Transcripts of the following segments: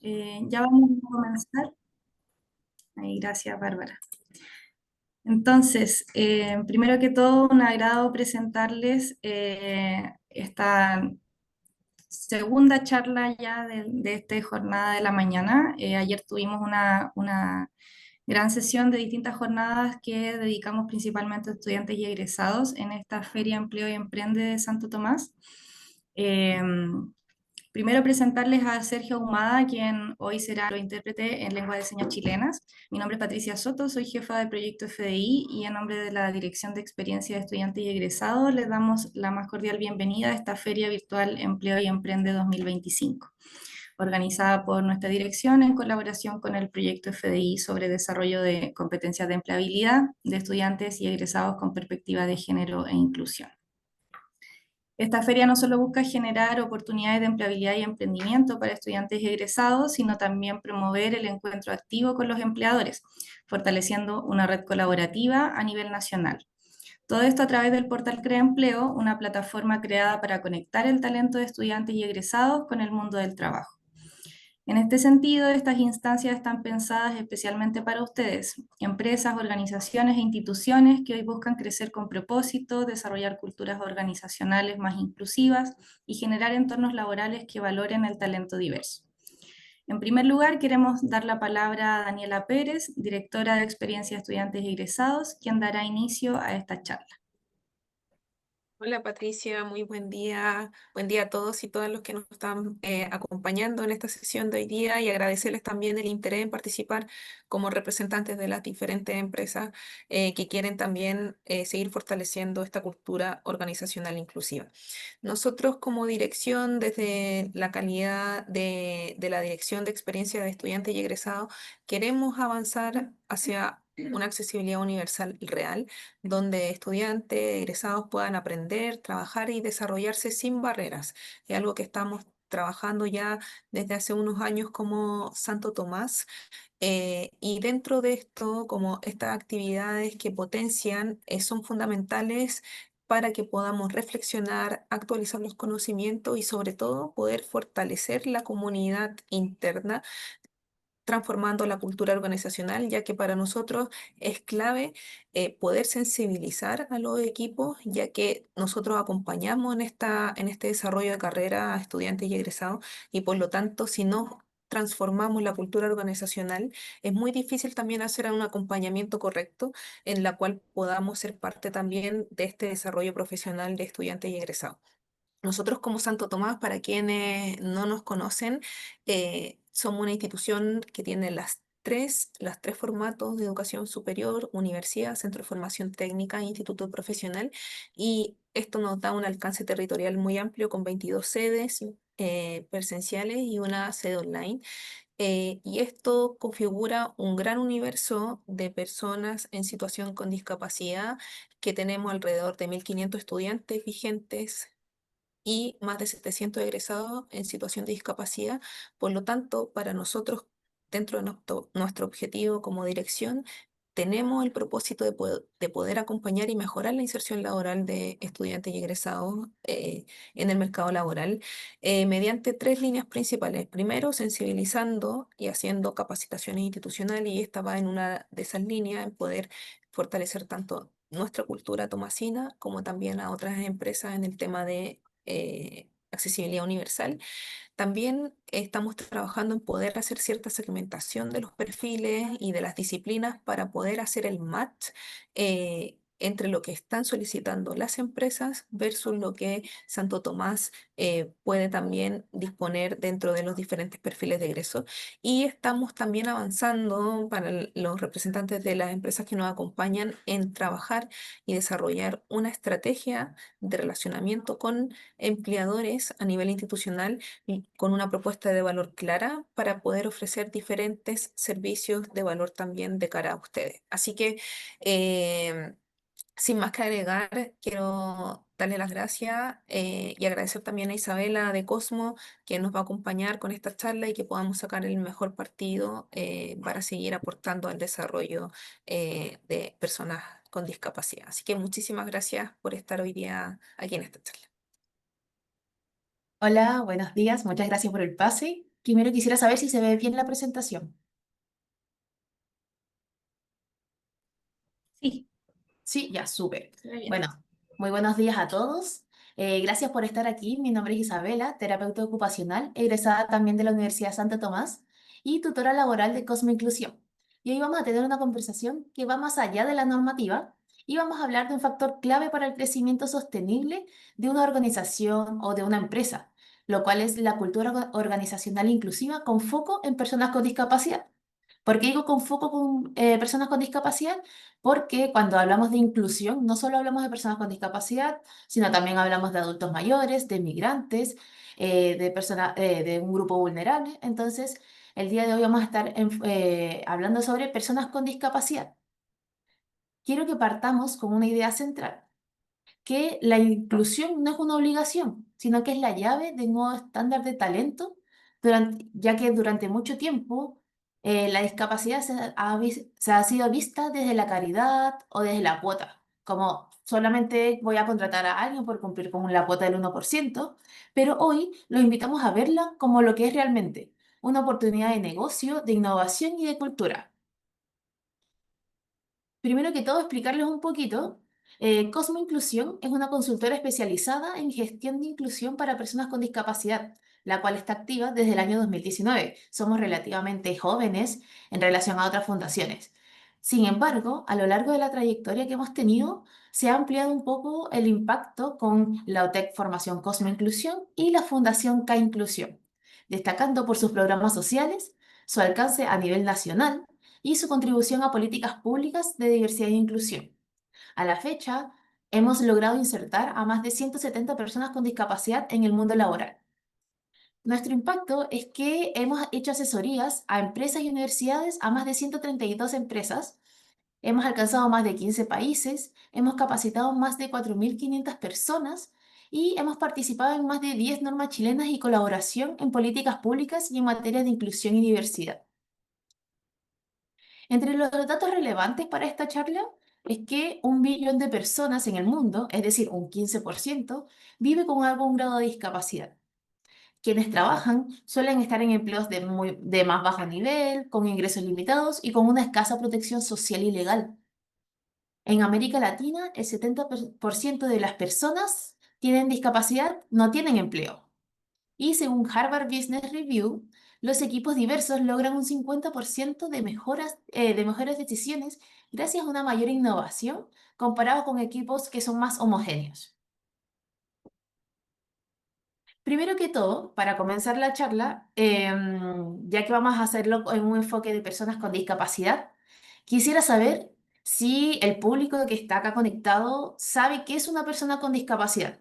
Ya vamos a comenzar. Ahí, gracias, Bárbara. Entonces, primero que todo, un agrado presentarles esta segunda charla ya de esta jornada de la mañana. Ayer tuvimos una gran sesión de distintas jornadas que dedicamos principalmente a estudiantes y egresados en esta Feria Empleo y Emprende de Santo Tomás. Eh, Primero presentarles a Sergio Ahumada, quien hoy será nuestro intérprete en lengua de señas chilenas. Mi nombre es Patricia Soto, soy jefa de proyecto FDI y en nombre de la Dirección de Experiencia de Estudiantes y Egresados les damos la más cordial bienvenida a esta Feria Virtual Empleo y Emprende 2025, organizada por nuestra dirección en colaboración con el proyecto FDI sobre desarrollo de competencias de empleabilidad de estudiantes y egresados con perspectiva de género e inclusión. Esta feria no solo busca generar oportunidades de empleabilidad y emprendimiento para estudiantes y egresados, sino también promover el encuentro activo con los empleadores, fortaleciendo una red colaborativa a nivel nacional. Todo esto a través del portal Crea Empleo, una plataforma creada para conectar el talento de estudiantes y egresados con el mundo del trabajo. En este sentido, estas instancias están pensadas especialmente para ustedes, empresas, organizaciones e instituciones que hoy buscan crecer con propósito, desarrollar culturas organizacionales más inclusivas y generar entornos laborales que valoren el talento diverso. En primer lugar, queremos dar la palabra a Daniela Pérez, directora de Experiencia de Estudiantes y Egresados, quien dará inicio a esta charla. Hola Patricia, muy buen día. Buen día a todos y todas los que nos están acompañando en esta sesión de hoy día y agradecerles también el interés en participar como representantes de las diferentes empresas que quieren también seguir fortaleciendo esta cultura organizacional inclusiva. Nosotros como dirección, desde la calidad de la Dirección de Experiencia de Estudiantes y Egresados, queremos avanzar hacia una accesibilidad universal real donde estudiantes, egresados puedan aprender, trabajar y desarrollarse sin barreras. Es algo que estamos trabajando ya desde hace unos años como Santo Tomás. Y dentro de esto, como estas actividades que potencian, son fundamentales para que podamos reflexionar, actualizar los conocimientos y sobre todo poder fortalecer la comunidad interna transformando la cultura organizacional, ya que para nosotros es clave poder sensibilizar a los equipos, ya que nosotros acompañamos en este desarrollo de carrera a estudiantes y egresados, y por lo tanto, si no transformamos la cultura organizacional, es muy difícil también hacer un acompañamiento correcto en la cual podamos ser parte también de este desarrollo profesional de estudiantes y egresados. Nosotros como Santo Tomás, para quienes no nos conocen, somos una institución que tiene las tres formatos de educación superior: universidad, centro de formación técnica e instituto profesional. Y esto nos da un alcance territorial muy amplio con 22 sedes presenciales y una sede online. Y esto configura un gran universo de personas en situación con discapacidad, que tenemos alrededor de 1.500 estudiantes vigentes y más de 700 egresados en situación de discapacidad. Por lo tanto, para nosotros, dentro de nuestro objetivo como dirección, tenemos el propósito de poder acompañar y mejorar la inserción laboral de estudiantes y egresados en el mercado laboral mediante tres líneas principales. Primero, sensibilizando y haciendo capacitaciones institucionales, y esta va en una de esas líneas, en poder fortalecer tanto nuestra cultura tomasina como también a otras empresas en el tema de accesibilidad universal. También estamos trabajando en poder hacer cierta segmentación de los perfiles y de las disciplinas para poder hacer el match entre lo que están solicitando las empresas versus lo que Santo Tomás puede también disponer dentro de los diferentes perfiles de egreso. Y estamos también avanzando para los representantes de las empresas que nos acompañan en trabajar y desarrollar una estrategia de relacionamiento con empleadores a nivel institucional y con una propuesta de valor clara para poder ofrecer diferentes servicios de valor también de cara a ustedes. Así que, eh, sin más que agregar, quiero darle las gracias y agradecer también a Isabela de Cosmo, que nos va a acompañar con esta charla y que podamos sacar el mejor partido para seguir aportando al desarrollo de personas con discapacidad. Así que muchísimas gracias por estar hoy día aquí en esta charla. Hola, buenos días. Muchas gracias por el pase. Primero quisiera saber si se ve bien la presentación. Sí, Sí, ya, súper. se ve bien. Bueno, muy buenos días a todos. Gracias por estar aquí. Mi nombre es Isabela, terapeuta ocupacional, egresada también de la Universidad Santo Tomás y tutora laboral de Cosmo Inclusión. Y hoy vamos a tener una conversación que va más allá de la normativa y vamos a hablar de un factor clave para el crecimiento sostenible de una organización o de una empresa, lo cual es la cultura organizacional inclusiva con foco en personas con discapacidad. ¿Por qué digo con foco con personas con discapacidad? Porque cuando hablamos de inclusión, no solo hablamos de personas con discapacidad, sino también hablamos de adultos mayores, de migrantes, de personas, de un grupo vulnerable. Entonces, el día de hoy vamos a estar hablando sobre personas con discapacidad. Quiero que partamos con una idea central que la inclusión no es una obligación, sino que es la llave de un nuevo estándar de talento, ya que durante mucho tiempo la discapacidad se ha sido vista desde la caridad o desde la cuota, como solamente voy a contratar a alguien por cumplir con la cuota del 1%, pero hoy lo invitamos a verla como lo que es realmente, una oportunidad de negocio, de innovación y de cultura. Primero que todo, explicarles un poquito. Cosmo Inclusión es una consultora especializada en gestión de inclusión para personas con discapacidad, la cual está activa desde el año 2019. Somos relativamente jóvenes en relación a otras fundaciones. Sin embargo, a lo largo de la trayectoria que hemos tenido, se ha ampliado un poco el impacto con la OTEC Formación Cosmo Inclusión y la Fundación K Inclusión, destacando por sus programas sociales, su alcance a nivel nacional y su contribución a políticas públicas de diversidad e inclusión. A la fecha, hemos logrado insertar a más de 170 personas con discapacidad en el mundo laboral. Nuestro impacto es que hemos hecho asesorías a empresas y universidades, a más de 132 empresas, hemos alcanzado más de 15 países, hemos capacitado más de 4.500 personas y hemos participado en más de 10 normas chilenas y colaboración en políticas públicas y en materia de inclusión y diversidad. Entre los datos relevantes para esta charla es que 1 billón de personas en el mundo, es decir, un 15%, vive con algún grado de discapacidad. Quienes trabajan suelen estar en empleos de más bajo nivel, con ingresos limitados y con una escasa protección social y legal. En América Latina, el 70% de las personas tienen discapacidad, no tienen empleo. Y según Harvard Business Review, los equipos diversos logran un 50% de mejores decisiones gracias a una mayor innovación comparado con equipos que son más homogéneos. Primero que todo, para comenzar la charla, ya que vamos a hacerlo en un enfoque de personas con discapacidad, quisiera saber si el público que está acá conectado sabe qué es una persona con discapacidad.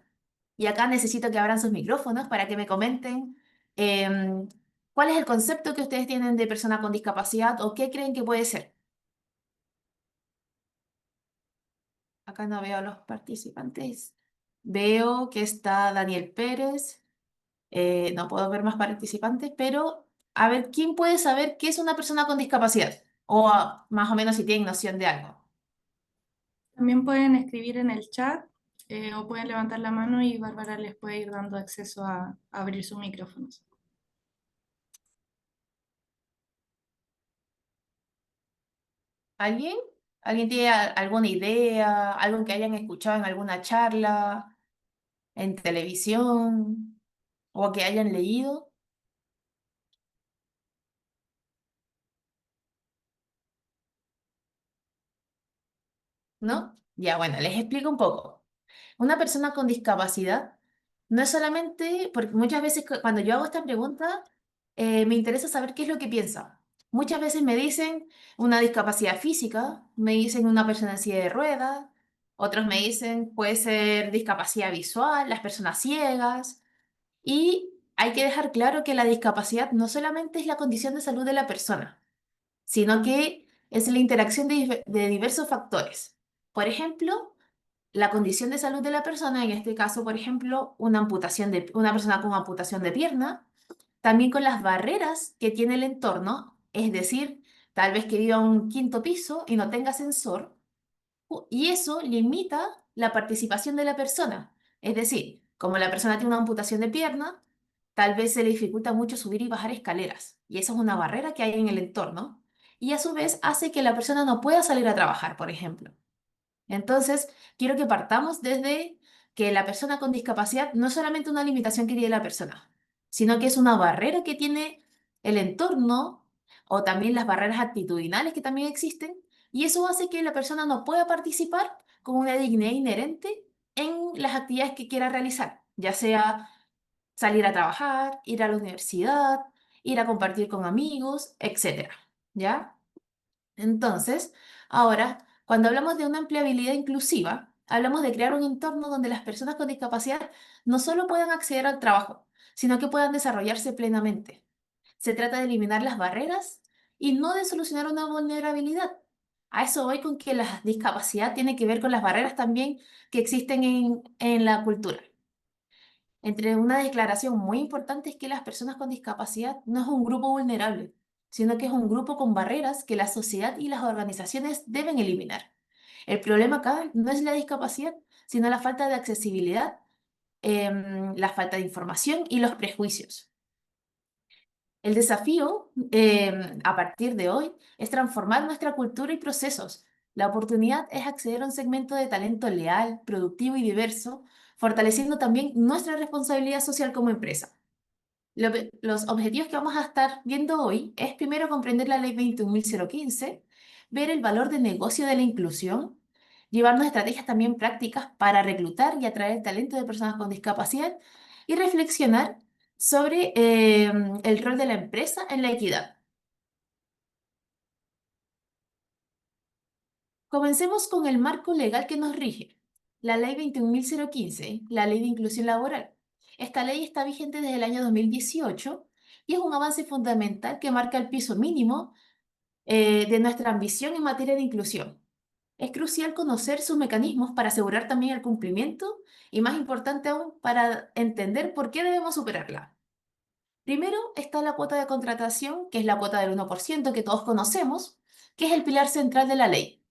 Y acá necesito que abran sus micrófonos para que me comenten em, cuál es el concepto que ustedes tienen de persona con discapacidad o qué creen que puede ser. Acá no veo a los participantes. Veo que está Daniel Pérez. No puedo ver más participantes, pero a ver, ¿quién puede saber qué es una persona con discapacidad? O más o menos si tienen noción de algo. También pueden escribir en el chat o pueden levantar la mano y Bárbara les puede ir dando acceso a abrir sus micrófonos. ¿Alguien? ¿Alguien tiene alguna idea? ¿Algo que hayan escuchado en alguna charla, en televisión o que hayan leído? ¿No? Ya, bueno, les explico un poco. Una persona con discapacidad no es solamente, porque muchas veces cuando yo hago esta pregunta, me interesa saber qué es lo que piensa. Muchas veces me dicen una discapacidad física, me dicen una persona en silla de ruedas, otros me dicen puede ser discapacidad visual, las personas ciegas, y hay que dejar claro que la discapacidad no solamente es la condición de salud de la persona, sino que es la interacción de diversos factores. Por ejemplo, la condición de salud de la persona, en este caso, por ejemplo, una persona con amputación de pierna, también con las barreras que tiene el entorno, es decir, tal vez que viva en un quinto piso y no tenga ascensor, y eso limita la participación de la persona. Es decir, como la persona tiene una amputación de pierna, tal vez se le dificulta mucho subir y bajar escaleras, y esa es una barrera que hay en el entorno, y a su vez hace que la persona no pueda salir a trabajar, por ejemplo. Entonces, quiero que partamos desde que la persona con discapacidad no es solamente una limitación que tiene la persona, sino que es una barrera que tiene el entorno o también las barreras actitudinales que también existen, y eso hace que la persona no pueda participar con una dignidad inherente en las actividades que quiera realizar, ya sea salir a trabajar, ir a la universidad, ir a compartir con amigos, etcétera. ¿Ya? Entonces, ahora, cuando hablamos de una empleabilidad inclusiva, hablamos de crear un entorno donde las personas con discapacidad no solo puedan acceder al trabajo, sino que puedan desarrollarse plenamente. Se trata de eliminar las barreras y no de solucionar una vulnerabilidad. A eso voy con que la discapacidad tiene que ver con las barreras también que existen en la cultura. Entre una declaración muy importante es que las personas con discapacidad no es un grupo vulnerable, sino que es un grupo con barreras que la sociedad y las organizaciones deben eliminar. El problema acá no es la discapacidad, sino la falta de accesibilidad, la falta de información y los prejuicios. El desafío, a partir de hoy, es transformar nuestra cultura y procesos. La oportunidad es acceder a un segmento de talento leal, productivo y diverso, fortaleciendo también nuestra responsabilidad social como empresa. Los objetivos que vamos a estar viendo hoy es primero comprender la Ley 21.015, ver el valor de negocio de la inclusión, llevarnos estrategias también prácticas para reclutar y atraer talento de personas con discapacidad y reflexionar sobre el rol de la empresa en la equidad. Comencemos con el marco legal que nos rige, la Ley 21.015, la Ley de Inclusión Laboral. Esta ley está vigente desde el año 2018 y es un avance fundamental que marca el piso mínimo de nuestra ambición en materia de inclusión. Es crucial conocer sus mecanismos para asegurar también el cumplimiento y, más importante aún, para entender por qué debemos superarla. Primero está la cuota de contratación, que es la cuota del 1% que todos conocemos, que es el pilar central de la ley,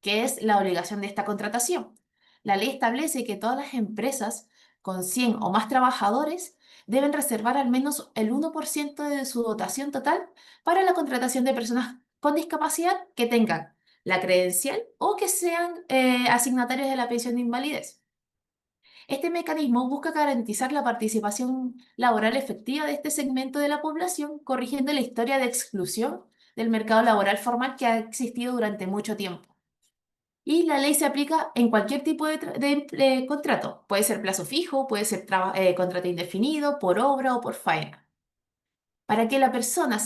que es la obligación de esta contratación. La ley establece que todas las empresas con 100 o más trabajadores deben reservar al menos el 1% de su dotación total para la contratación de personas con discapacidad que tengan la credencial o que sean asignatarios de la pensión de invalidez. Este mecanismo busca garantizar la participación laboral efectiva de este segmento de la población, corrigiendo la historia de exclusión del mercado laboral formal que ha existido durante mucho tiempo. Y la ley se aplica en cualquier tipo de contrato. Puede ser plazo fijo, puede ser contrato indefinido, por obra o por faena. Para que una persona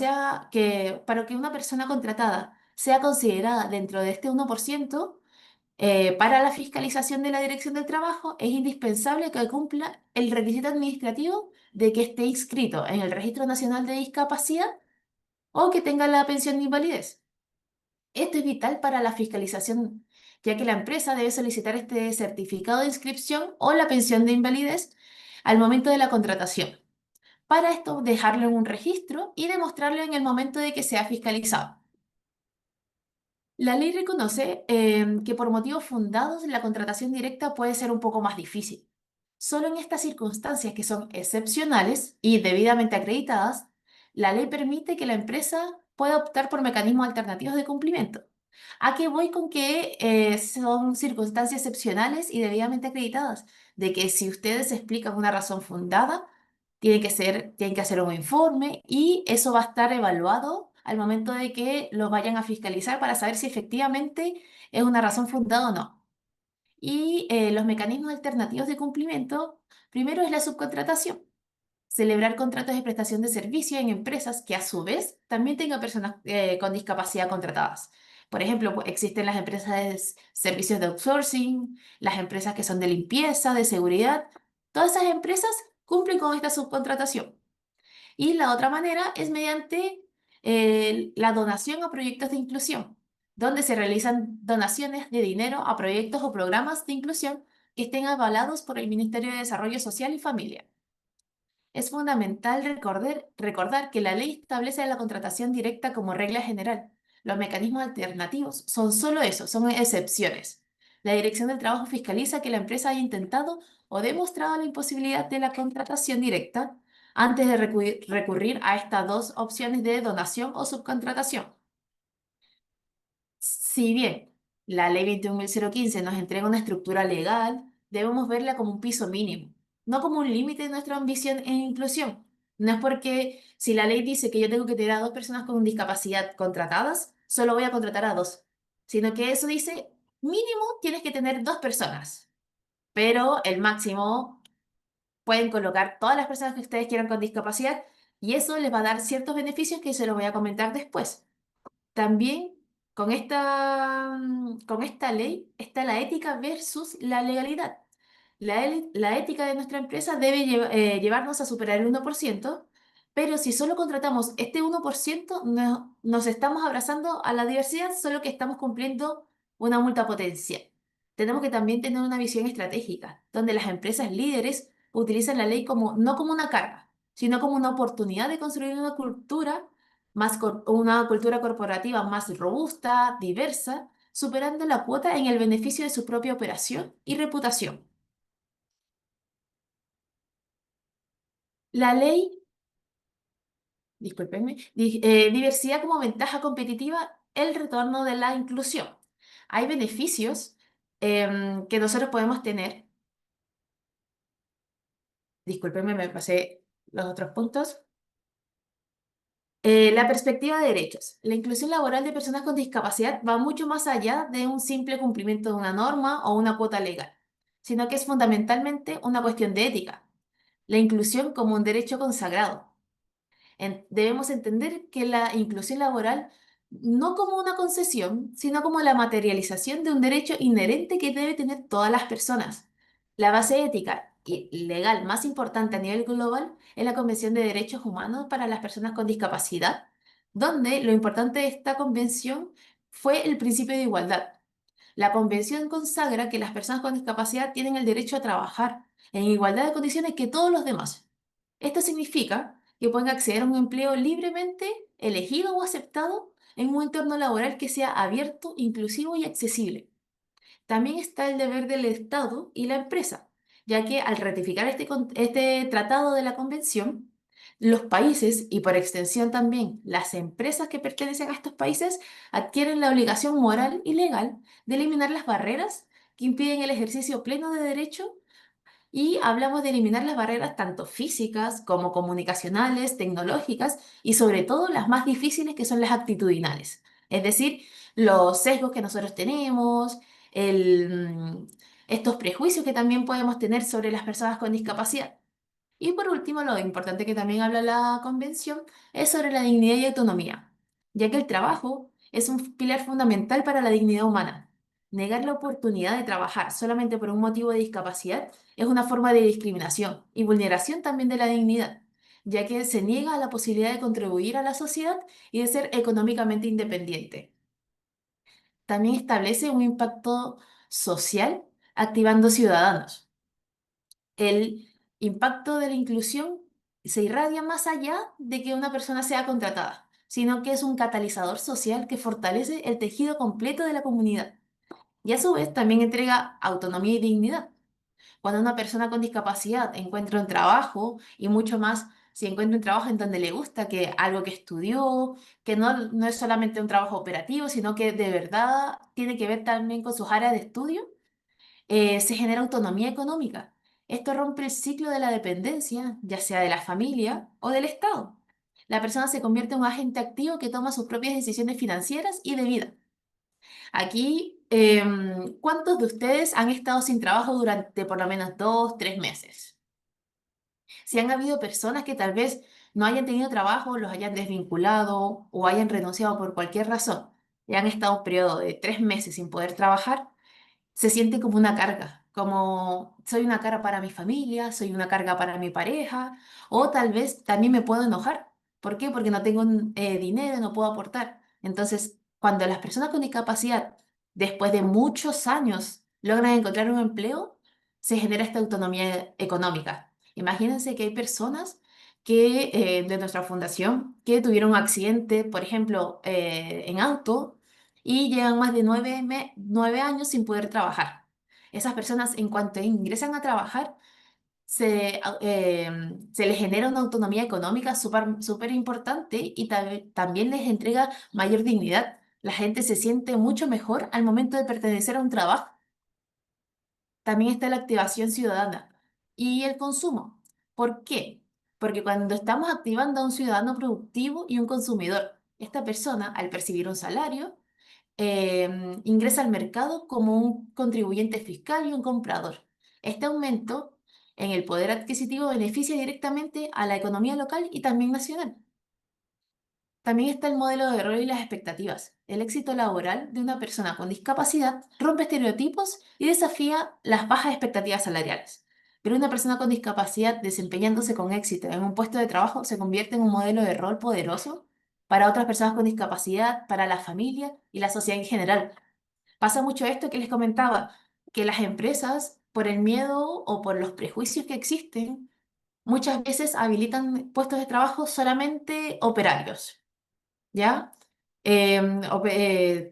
contratada sea considerada dentro de este 1%, para la fiscalización de la Dirección del Trabajo es indispensable que cumpla el requisito administrativo de que esté inscrito en el Registro Nacional de Discapacidad o que tenga la pensión de invalidez. Esto es vital para la fiscalización, ya que la empresa debe solicitar este certificado de inscripción o la pensión de invalidez al momento de la contratación. Para esto, dejarlo en un registro y demostrarlo en el momento de que sea fiscalizado. La ley reconoce que por motivos fundados la contratación directa puede ser un poco más difícil. Solo en estas circunstancias que son excepcionales y debidamente acreditadas, la ley permite que la empresa pueda optar por mecanismos alternativos de cumplimiento. ¿A qué voy con que son circunstancias excepcionales y debidamente acreditadas? De que si ustedes explican una razón fundada, tienen que hacer un informe y eso va a estar evaluado al momento de que lo vayan a fiscalizar para saber si efectivamente es una razón fundada o no. Y los mecanismos alternativos de cumplimiento, primero es la subcontratación. Celebrar contratos de prestación de servicio en empresas que a su vez también tengan personas con discapacidad contratadas. Por ejemplo, pues, existen las empresas de servicios de outsourcing, las empresas que son de limpieza, de seguridad. Todas esas empresas cumplen con esta subcontratación. Y la otra manera es mediante la donación a proyectos de inclusión, donde se realizan donaciones de dinero a proyectos o programas de inclusión que estén avalados por el Ministerio de Desarrollo Social y Familia. Es fundamental recordar que la ley establece la contratación directa como regla general. Los mecanismos alternativos son solo eso, son excepciones. La Dirección del Trabajo fiscaliza que la empresa haya intentado o demostrado la imposibilidad de la contratación directa antes de recurrir a estas dos opciones de donación o subcontratación. Si bien la ley 21.015 nos entrega una estructura legal, debemos verla como un piso mínimo, no como un límite de nuestra ambición en inclusión. No es porque si la ley dice que yo tengo que tener a dos personas con discapacidad contratadas, solo voy a contratar a dos, sino que eso dice mínimo tienes que tener dos personas, pero el máximo pueden colocar todas las personas que ustedes quieran con discapacidad y eso les va a dar ciertos beneficios que se los voy a comentar después. También con esta ley está la ética versus la legalidad. La ética de nuestra empresa debe llevarnos a superar el 1%, pero si solo contratamos este 1%, nos estamos abrazando a la diversidad, solo que estamos cumpliendo una multa potencial. Tenemos que también tener una visión estratégica, donde las empresas líderes utilizan la ley no como una carga, sino como una oportunidad de construir una cultura corporativa más robusta, diversa, superando la cuota en el beneficio de su propia operación y reputación. La ley, discúlpenme, diversidad como ventaja competitiva, el retorno de la inclusión. Hay beneficios que nosotros podemos tener. Discúlpenme, me pasé los otros puntos. La perspectiva de derechos. La inclusión laboral de personas con discapacidad va mucho más allá de un simple cumplimiento de una norma o una cuota legal, sino que es fundamentalmente una cuestión de ética. La inclusión como un derecho consagrado. Debemos entender que la inclusión laboral no como una concesión, sino como la materialización de un derecho inherente que debe tener todas las personas. La base ética y legal más importante a nivel global es la Convención de Derechos Humanos para las Personas con Discapacidad, donde lo importante de esta convención fue el principio de igualdad. La convención consagra que las personas con discapacidad tienen el derecho a trabajar en igualdad de condiciones que todos los demás. Esto significa que pueden acceder a un empleo libremente elegido o aceptado en un entorno laboral que sea abierto, inclusivo y accesible. También está el deber del Estado y la empresa, ya que al ratificar este tratado de la Convención, los países y por extensión también las empresas que pertenecen a estos países adquieren la obligación moral y legal de eliminar las barreras que impiden el ejercicio pleno de derecho y hablamos de eliminar las barreras tanto físicas como comunicacionales, tecnológicas y sobre todo las más difíciles que son las actitudinales. Es decir, los sesgos que nosotros tenemos, estos prejuicios que también podemos tener sobre las personas con discapacidad. Y por último, lo importante que también habla la Convención es sobre la dignidad y autonomía, ya que el trabajo es un pilar fundamental para la dignidad humana. Negar la oportunidad de trabajar solamente por un motivo de discapacidad es una forma de discriminación y vulneración también de la dignidad, ya que se niega la posibilidad de contribuir a la sociedad y de ser económicamente independiente. También establece un impacto social activando ciudadanos. El impacto de la inclusión se irradia más allá de que una persona sea contratada, sino que es un catalizador social que fortalece el tejido completo de la comunidad y a su vez también entrega autonomía y dignidad. Cuando una persona con discapacidad encuentra un trabajo y mucho más si encuentra un trabajo en donde le gusta, que algo que estudió, que no es solamente un trabajo operativo, sino que de verdad tiene que ver también con sus áreas de estudio, se genera autonomía económica. Esto rompe el ciclo de la dependencia, ya sea de la familia o del Estado. La persona se convierte en un agente activo que toma sus propias decisiones financieras y de vida. Aquí, ¿cuántos de ustedes han estado sin trabajo durante por lo menos 2, 3 meses? Si han habido personas que tal vez no hayan tenido trabajo, los hayan desvinculado o hayan renunciado por cualquier razón y han estado un periodo de 3 meses sin poder trabajar, se siente como una carga, como soy una carga para mi familia, soy una carga para mi pareja, o tal vez también me puedo enojar. ¿Por qué? Porque no tengo dinero, no puedo aportar. Entonces, cuando las personas con discapacidad, después de muchos años, logran encontrar un empleo, se genera esta autonomía económica. Imagínense que hay personas de nuestra fundación que tuvieron un accidente, por ejemplo, en auto y llevan más de 9 años sin poder trabajar. Esas personas, en cuanto ingresan a trabajar, se les genera una autonomía económica súper importante y también les entrega mayor dignidad. La gente se siente mucho mejor al momento de pertenecer a un trabajo. También está la activación ciudadana y el consumo. ¿Por qué? Porque cuando estamos activando a un ciudadano productivo y un consumidor, esta persona, al percibir un salario, ingresa al mercado como un contribuyente fiscal y un comprador. Este aumento en el poder adquisitivo beneficia directamente a la economía local y también nacional. También está el modelo de rol y las expectativas. El éxito laboral de una persona con discapacidad rompe estereotipos y desafía las bajas expectativas salariales. Pero una persona con discapacidad desempeñándose con éxito en un puesto de trabajo se convierte en un modelo de rol poderoso para otras personas con discapacidad, para la familia y la sociedad en general. Pasa mucho esto que les comentaba, que las empresas, por el miedo o por los prejuicios que existen, muchas veces habilitan puestos de trabajo solamente operarios. ¿Ya?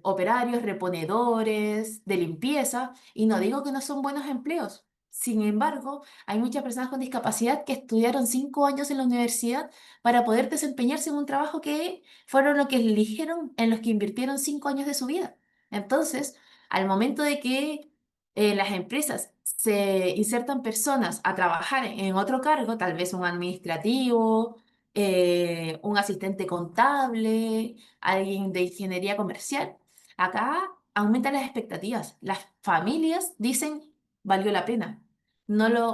Operarios, reponedores, de limpieza, y no digo que no son buenos empleos. Sin embargo, hay muchas personas con discapacidad que estudiaron 5 años en la universidad para poder desempeñarse en un trabajo que fueron lo que eligieron, en los que invirtieron 5 años de su vida. Entonces, al momento de que las empresas se insertan personas a trabajar en otro cargo, tal vez un administrativo, un asistente contable, alguien de ingeniería comercial. Acá aumentan las expectativas. Las familias dicen, valió la pena.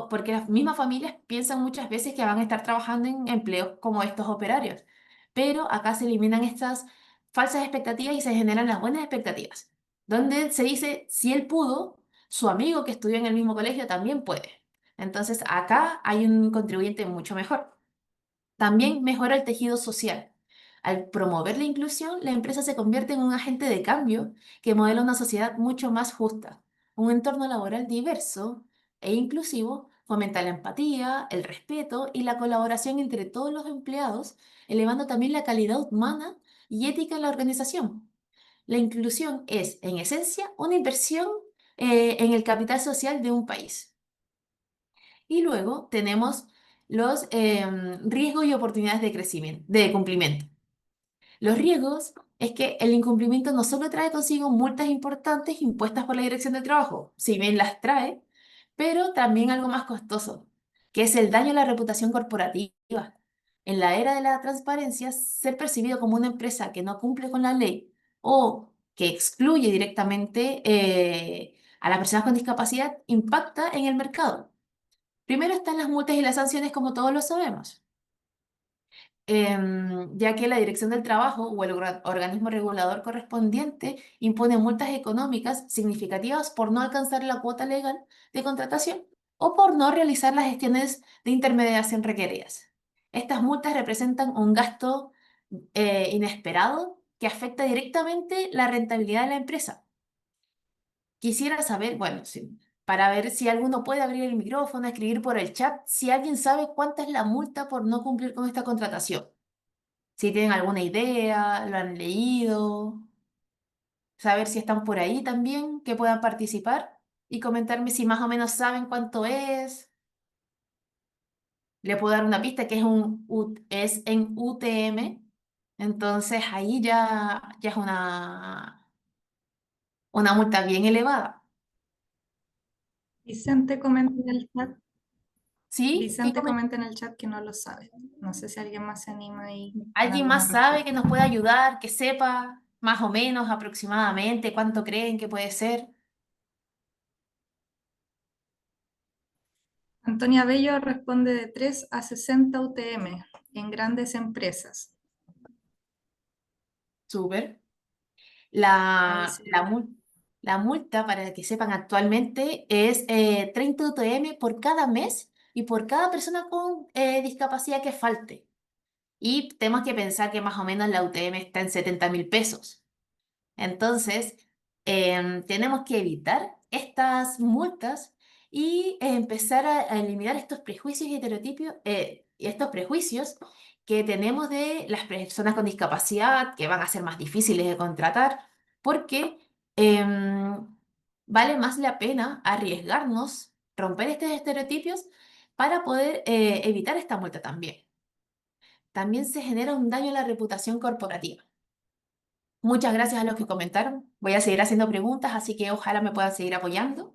Porque las mismas familias piensan muchas veces que van a estar trabajando en empleos como estos operarios. Pero acá se eliminan estas falsas expectativas y se generan las buenas expectativas, donde se dice, si él pudo, su amigo que estudió en el mismo colegio también puede. Entonces acá hay un contribuyente mucho mejor. También mejora el tejido social. Al promover la inclusión, la empresa se convierte en un agente de cambio que modela una sociedad mucho más justa. Un entorno laboral diverso e inclusivo fomenta la empatía, el respeto y la colaboración entre todos los empleados, elevando también la calidad humana y ética en la organización. La inclusión es, en esencia, una inversión en el capital social de un país. Y luego tenemos los riesgos y oportunidades de crecimiento, de cumplimiento. Los riesgos es que el incumplimiento no solo trae consigo multas importantes impuestas por la Dirección del Trabajo, si bien las trae, pero también algo más costoso, que es el daño a la reputación corporativa. En la era de la transparencia, ser percibido como una empresa que no cumple con la ley o que excluye directamente a las personas con discapacidad impacta en el mercado. Primero están las multas y las sanciones, como todos lo sabemos, ya que la Dirección del Trabajo o el organismo regulador correspondiente impone multas económicas significativas por no alcanzar la cuota legal de contratación o por no realizar las gestiones de intermediación requeridas. Estas multas representan un gasto inesperado que afecta directamente la rentabilidad de la empresa. Quisiera saber, bueno, sí, para ver si alguno puede abrir el micrófono, escribir por el chat, si alguien sabe cuánta es la multa por no cumplir con esta contratación. Si tienen alguna idea, lo han leído, saber si están por ahí también, que puedan participar y comentarme si más o menos saben cuánto es. Le puedo dar una pista que es en UTM, entonces ahí ya es una multa bien elevada. Vicente comenta en el chat, ¿Sí? ¿Qué Vicente comenta en el chat que no lo sabe. No sé si alguien más se anima ahí con ¿Alguien alguna más sabe que respuesta. nos pueda ayudar, que sepa más o menos aproximadamente cuánto creen que puede ser? Antonia Bello responde de 3 a 60 UTM en grandes empresas. Súper. Ahí La, la, sería. mul- la multa, para que sepan actualmente, es 30 UTM por cada mes y por cada persona con discapacidad que falte. Y tenemos que pensar que más o menos la UTM está en 70.000 pesos. Entonces, tenemos que evitar estas multas y empezar a eliminar estos prejuicios y estos prejuicios que tenemos de las personas con discapacidad, que van a ser más difíciles de contratar, porque vale más la pena arriesgarnos, romper estos estereotipos para poder evitar esta multa también. También se genera un daño a la reputación corporativa. Muchas gracias a los que comentaron. Voy a seguir haciendo preguntas, así que ojalá me puedan seguir apoyando.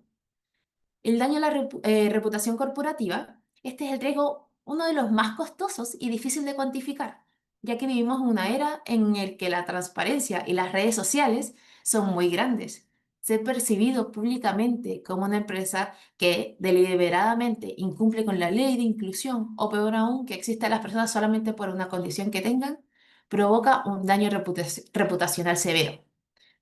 El daño a la reputación corporativa, este es el riesgo, uno de los más costosos y difícil de cuantificar, ya que vivimos en una era en la que la transparencia y las redes sociales son muy grandes. Ser percibido públicamente como una empresa que deliberadamente incumple con la ley de inclusión, o peor aún, que exista a las personas solamente por una condición que tengan, provoca un daño reputacional severo.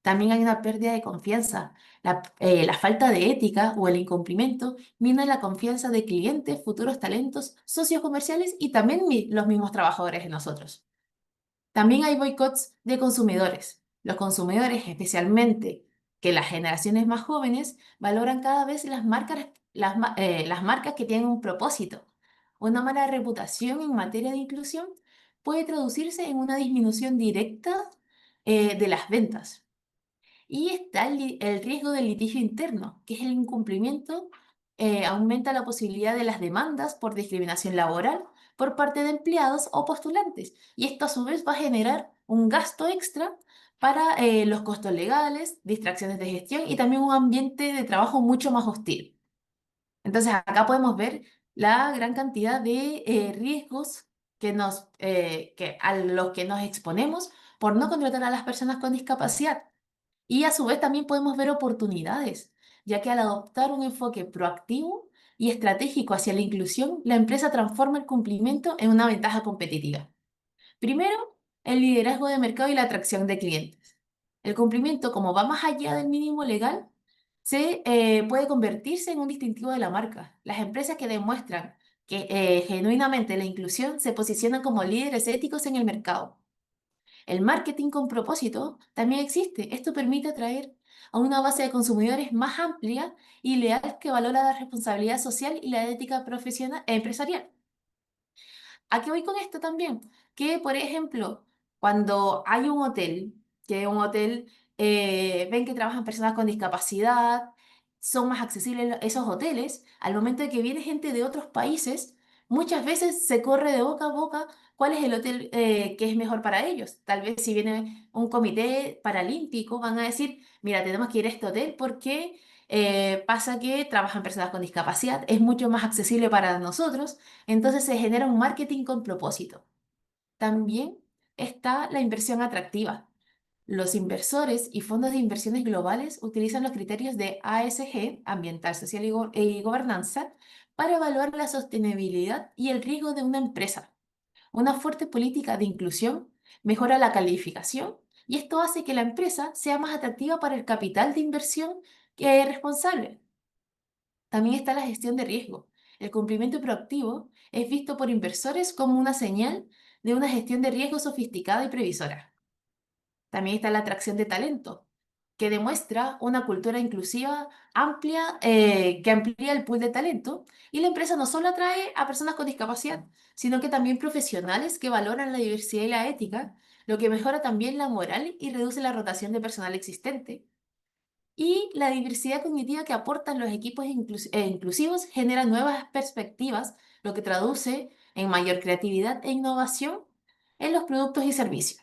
También hay una pérdida de confianza. La falta de ética o el incumplimiento mina la confianza de clientes, futuros talentos, socios comerciales y también los mismos trabajadores de nosotros. También hay boicots de consumidores. Los consumidores, especialmente que las generaciones más jóvenes, valoran cada vez las marcas que tienen un propósito. Una mala reputación en materia de inclusión puede traducirse en una disminución directa de las ventas. Y está el riesgo del litigio interno, que es el incumplimiento, aumenta la posibilidad de las demandas por discriminación laboral por parte de empleados o postulantes. Y esto a su vez va a generar un gasto extra para los costos legales, distracciones de gestión y también un ambiente de trabajo mucho más hostil. Entonces acá podemos ver la gran cantidad de riesgos a los que nos exponemos por no contratar a las personas con discapacidad. Y a su vez también podemos ver oportunidades, ya que al adoptar un enfoque proactivo y estratégico hacia la inclusión, la empresa transforma el cumplimiento en una ventaja competitiva. Primero, el liderazgo de mercado y la atracción de clientes. El cumplimiento, como va más allá del mínimo legal, puede convertirse en un distintivo de la marca. Las empresas que demuestran que genuinamente la inclusión se posicionan como líderes éticos en el mercado. El marketing con propósito también existe. Esto permite atraer a una base de consumidores más amplia y leal que valora la responsabilidad social y la ética profesional, empresarial. ¿A qué voy con esto también? Que, por ejemplo, cuando hay un hotel, ven que trabajan personas con discapacidad, son más accesibles esos hoteles, al momento de que viene gente de otros países, muchas veces se corre de boca a boca cuál es el hotel que es mejor para ellos. Tal vez si viene un comité paralímpico, van a decir, mira, tenemos que ir a este hotel porque pasa que trabajan personas con discapacidad, es mucho más accesible para nosotros, entonces se genera un marketing con propósito. También está la inversión atractiva. Los inversores y fondos de inversiones globales utilizan los criterios de ASG, ambiental, social y gobernanza, para evaluar la sostenibilidad y el riesgo de una empresa. Una fuerte política de inclusión mejora la calificación y esto hace que la empresa sea más atractiva para el capital de inversión que es responsable. También está la gestión de riesgo. El cumplimiento proactivo es visto por inversores como una señal de una gestión de riesgo sofisticada y previsora. También está la atracción de talento, que demuestra una cultura inclusiva amplia, que amplía el pool de talento, y la empresa no solo atrae a personas con discapacidad, sino que también profesionales que valoran la diversidad y la ética, lo que mejora también la moral y reduce la rotación de personal existente. Y la diversidad cognitiva que aportan los equipos inclusivos genera nuevas perspectivas, lo que traduce en mayor creatividad e innovación en los productos y servicios.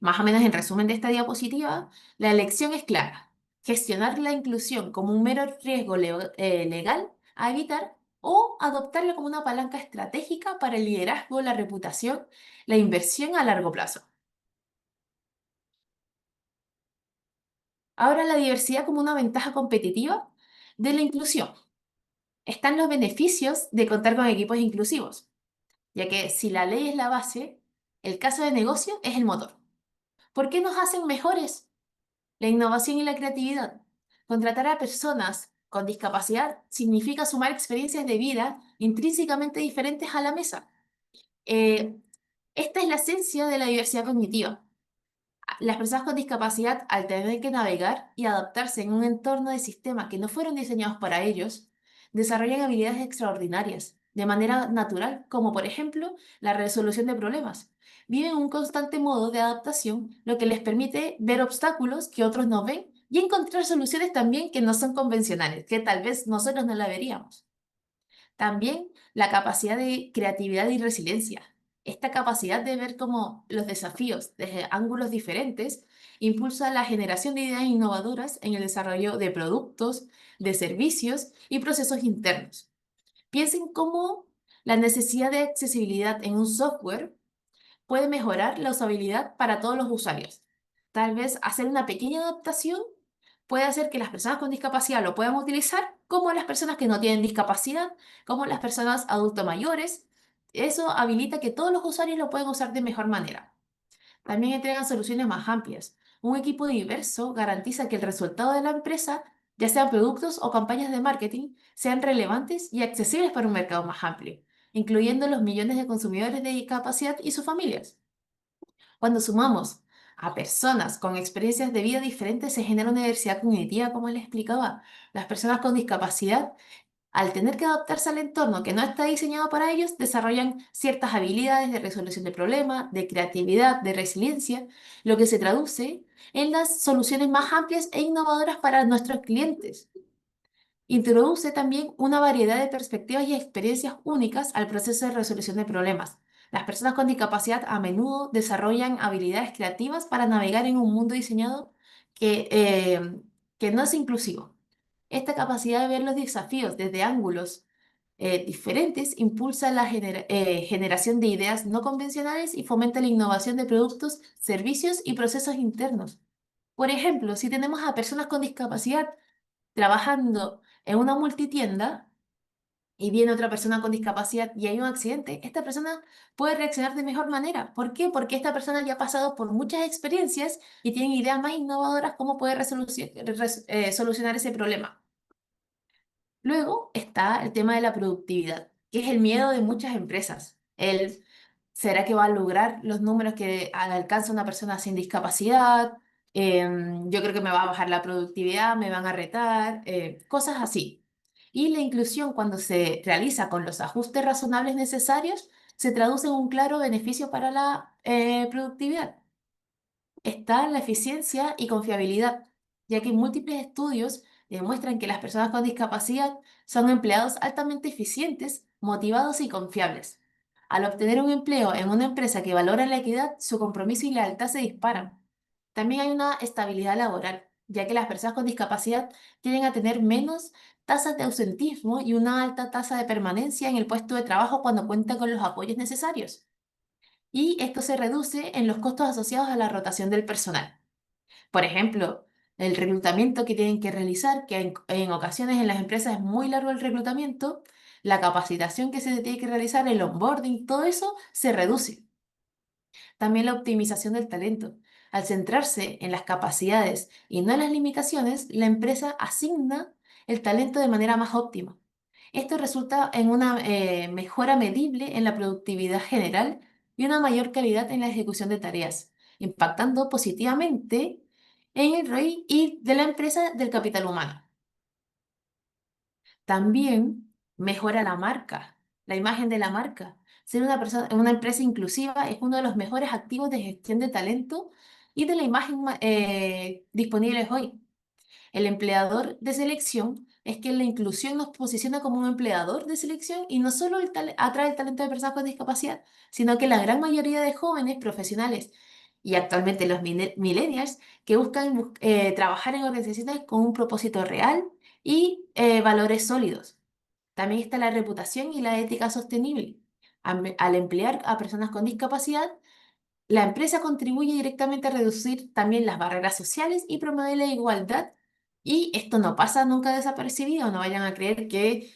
Más o menos en resumen de esta diapositiva, la elección es clara. Gestionar la inclusión como un mero riesgo legal a evitar o adoptarlo como una palanca estratégica para el liderazgo, la reputación, la inversión a largo plazo. Ahora la diversidad como una ventaja competitiva de la inclusión. Están los beneficios de contar con equipos inclusivos, ya que si la ley es la base, el caso de negocio es el motor. ¿Por qué nos hacen mejores? La innovación y la creatividad. Contratar a personas con discapacidad significa sumar experiencias de vida intrínsecamente diferentes a la mesa. Eh, Esta es la esencia de la diversidad cognitiva. Las personas con discapacidad, al tener que navegar y adaptarse en un entorno de sistemas que no fueron diseñados para ellos, desarrollan habilidades extraordinarias de manera natural, como por ejemplo la resolución de problemas. Viven un constante modo de adaptación, lo que les permite ver obstáculos que otros no ven y encontrar soluciones también que no son convencionales, que tal vez nosotros no la veríamos. También la capacidad de creatividad y resiliencia. Esta capacidad de ver como los desafíos desde ángulos diferentes impulsa la generación de ideas innovadoras en el desarrollo de productos, de servicios y procesos internos. Piensen cómo la necesidad de accesibilidad en un software puede mejorar la usabilidad para todos los usuarios. Tal vez hacer una pequeña adaptación puede hacer que las personas con discapacidad lo puedan utilizar, como las personas que no tienen discapacidad, como las personas adultos mayores. Eso habilita que todos los usuarios lo puedan usar de mejor manera. También entregan soluciones más amplias. Un equipo diverso garantiza que el resultado de la empresa, ya sean productos o campañas de marketing, sean relevantes y accesibles para un mercado más amplio, incluyendo los millones de consumidores de discapacidad y sus familias. Cuando sumamos a personas con experiencias de vida diferentes, se genera una diversidad cognitiva, como les explicaba. Las personas con discapacidad, al tener que adaptarse al entorno que no está diseñado para ellos, desarrollan ciertas habilidades de resolución de problemas, de creatividad, de resiliencia, lo que se traduce en las soluciones más amplias e innovadoras para nuestros clientes. Introduce también una variedad de perspectivas y experiencias únicas al proceso de resolución de problemas. Las personas con discapacidad a menudo desarrollan habilidades creativas para navegar en un mundo diseñado que, eh, que no es inclusivo. Esta capacidad de ver los desafíos desde ángulos diferentes impulsa la generación de ideas no convencionales y fomenta la innovación de productos, servicios y procesos internos. Por ejemplo, si tenemos a personas con discapacidad trabajando en una multitienda y viene otra persona con discapacidad y hay un accidente, esta persona puede reaccionar de mejor manera. ¿Por qué? Porque esta persona ya ha pasado por muchas experiencias y tiene ideas más innovadoras cómo poder solucionar ese problema. Luego está el tema de la productividad, que es el miedo de muchas empresas. ¿Será que va a lograr los números que alcanza una persona sin discapacidad? Yo creo que me va a bajar la productividad, me van a retar, cosas así. Y la inclusión, cuando se realiza con los ajustes razonables necesarios, se traduce en un claro beneficio para la productividad. Está la eficiencia y confiabilidad, ya que múltiples estudios demuestran que las personas con discapacidad son empleados altamente eficientes, motivados y confiables. Al obtener un empleo en una empresa que valora la equidad, su compromiso y lealtad se disparan. También hay una estabilidad laboral, ya que las personas con discapacidad tienden a tener menos tasas de ausentismo y una alta tasa de permanencia en el puesto de trabajo cuando cuentan con los apoyos necesarios. Y esto se reduce en los costos asociados a la rotación del personal. Por ejemplo, el reclutamiento que tienen que realizar, que en ocasiones en las empresas es muy largo el reclutamiento, la capacitación que se tiene que realizar, el onboarding, todo eso se reduce. También la optimización del talento. Al centrarse en las capacidades y no en las limitaciones, la empresa asigna el talento de manera más óptima. Esto resulta en una mejora medible en la productividad general y una mayor calidad en la ejecución de tareas, impactando positivamente en el ROI y de la empresa del capital humano. También mejora la marca, la imagen de la marca. Ser una empresa inclusiva es uno de los mejores activos de gestión de talento y de la imagen disponibles hoy. El empleador de selección es que la inclusión nos posiciona como un empleador de selección y no solo atrae el talento de personas con discapacidad, sino que la gran mayoría de jóvenes profesionales y actualmente los millennials que buscan trabajar en organizaciones con un propósito real y valores sólidos. También está la reputación y la ética sostenible. Al emplear a personas con discapacidad, la empresa contribuye directamente a reducir también las barreras sociales y promover la igualdad. Y esto no pasa nunca desapercibido. No vayan a creer que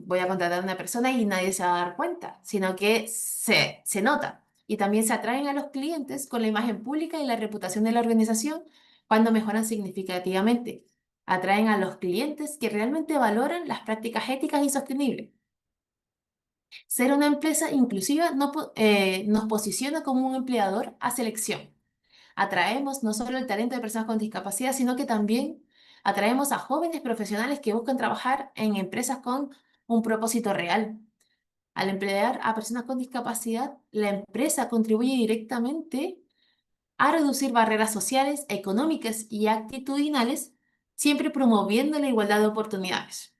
voy a contratar a una persona y nadie se va a dar cuenta, sino que se nota. Y también se atraen a los clientes con la imagen pública y la reputación de la organización cuando mejoran significativamente. Atraen a los clientes que realmente valoran las prácticas éticas y sostenibles. Ser una empresa inclusiva nos posiciona como un empleador a selección. Atraemos no solo el talento de personas con discapacidad, sino que también atraemos a jóvenes profesionales que buscan trabajar en empresas con un propósito real. Al emplear a personas con discapacidad, la empresa contribuye directamente a reducir barreras sociales, económicas y actitudinales, siempre promoviendo la igualdad de oportunidades.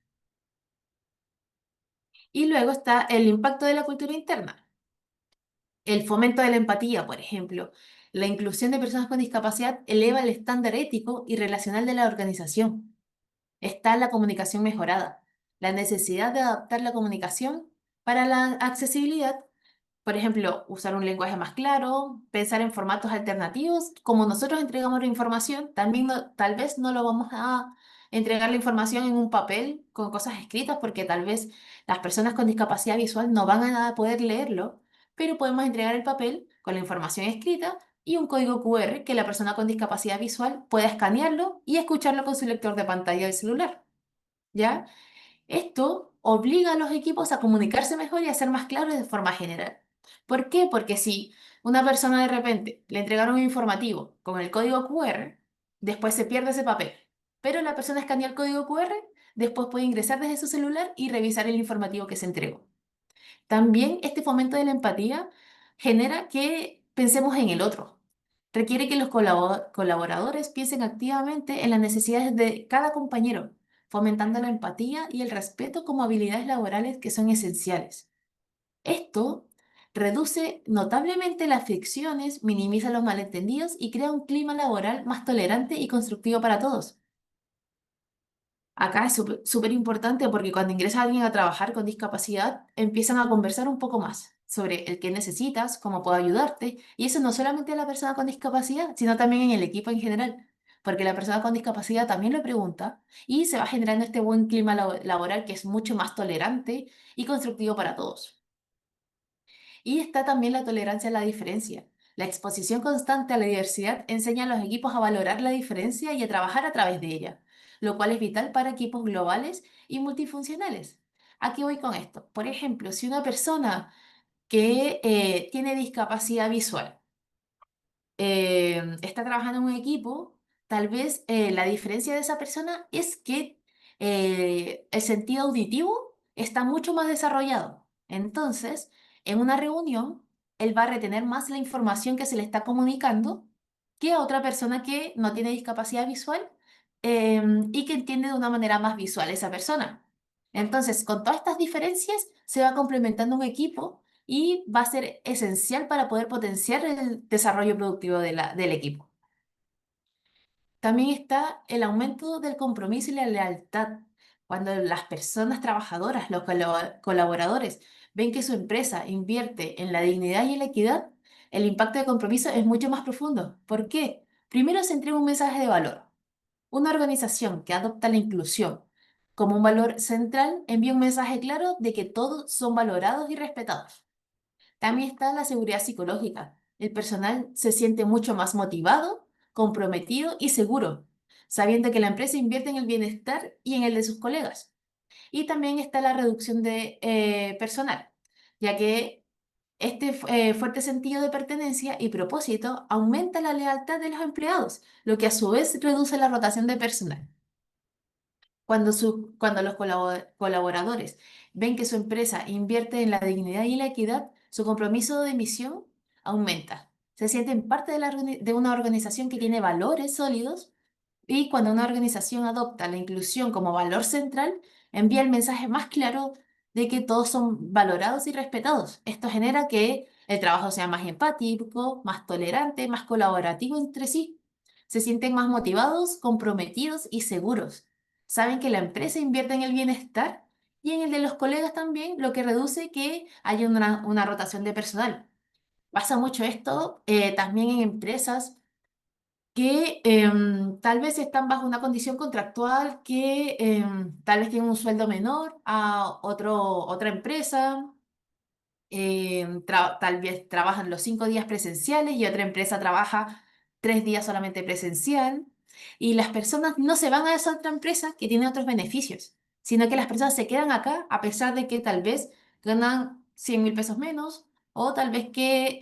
Y luego está el impacto de la cultura interna, el fomento de la empatía, por ejemplo. La inclusión de personas con discapacidad eleva el estándar ético y relacional de la organización. Está la comunicación mejorada, la necesidad de adaptar la comunicación para la accesibilidad. Por ejemplo, usar un lenguaje más claro, pensar en formatos alternativos. Como nosotros entregamos la información, también tal vez no lo vamos a entregar la información en un papel con cosas escritas, porque tal vez las personas con discapacidad visual no van a poder leerlo, pero podemos entregar el papel con la información escrita y un código QR que la persona con discapacidad visual pueda escanearlo y escucharlo con su lector de pantalla del celular. ¿Ya? Esto obliga a los equipos a comunicarse mejor y a ser más claros de forma general. ¿Por qué? Porque si una persona de repente le entregaron un informativo con el código QR, después se pierde ese papel. Pero la persona escanea el código QR, después puede ingresar desde su celular y revisar el informativo que se entregó. También este fomento de la empatía genera que pensemos en el otro. Requiere que los colaboradores piensen activamente en las necesidades de cada compañero, fomentando la empatía y el respeto como habilidades laborales que son esenciales. Esto reduce notablemente las fricciones, minimiza los malentendidos y crea un clima laboral más tolerante y constructivo para todos. Acá es súper importante porque cuando ingresa alguien a trabajar con discapacidad, empiezan a conversar un poco más sobre el que necesitas, cómo puedo ayudarte, y eso no solamente a la persona con discapacidad, sino también en el equipo en general, porque la persona con discapacidad también le pregunta y se va generando este buen clima laboral que es mucho más tolerante y constructivo para todos. Y está también la tolerancia a la diferencia. La exposición constante a la diversidad enseña a los equipos a valorar la diferencia y a trabajar a través de ella, lo cual es vital para equipos globales y multifuncionales. ¿A qué voy con esto? Por ejemplo, si una persona que tiene discapacidad visual está trabajando en un equipo, tal vez la diferencia de esa persona es que el sentido auditivo está mucho más desarrollado. Entonces, en una reunión, él va a retener más la información que se le está comunicando que a otra persona que no tiene discapacidad visual y que entiende de una manera más visual esa persona. Entonces, con todas estas diferencias, se va complementando un equipo y va a ser esencial para poder potenciar el desarrollo productivo del equipo. También está el aumento del compromiso y la lealtad. Cuando las personas trabajadoras, los colaboradores, ven que su empresa invierte en la dignidad y en la equidad, el impacto de compromiso es mucho más profundo. ¿Por qué? Primero se entrega un mensaje de valor. Una organización que adopta la inclusión como un valor central envía un mensaje claro de que todos son valorados y respetados. También está la seguridad psicológica. El personal se siente mucho más motivado, comprometido y seguro, sabiendo que la empresa invierte en el bienestar y en el de sus colegas. Y también está la reducción de personal, ya que este fuerte sentido de pertenencia y propósito aumenta la lealtad de los empleados, lo que a su vez reduce la rotación de personal. Cuando los colaboradores ven que su empresa invierte en la dignidad y la equidad, su compromiso de misión aumenta. Se sienten parte de una organización que tiene valores sólidos y cuando una organización adopta la inclusión como valor central, envía el mensaje más claro de que todos son valorados y respetados. Esto genera que el trabajo sea más empático, más tolerante, más colaborativo entre sí. Se sienten más motivados, comprometidos y seguros. Saben que la empresa invierte en el bienestar y en el de los colegas también, lo que reduce que haya una rotación de personal. Pasa mucho esto también en empresas que tal vez están bajo una condición contractual que tal vez tienen un sueldo menor a otra empresa, tal vez trabajan los 5 días presenciales y otra empresa trabaja 3 días solamente presencial. Y las personas no se van a esa otra empresa que tiene otros beneficios, sino que las personas se quedan acá a pesar de que tal vez ganan 100.000 pesos menos o tal vez que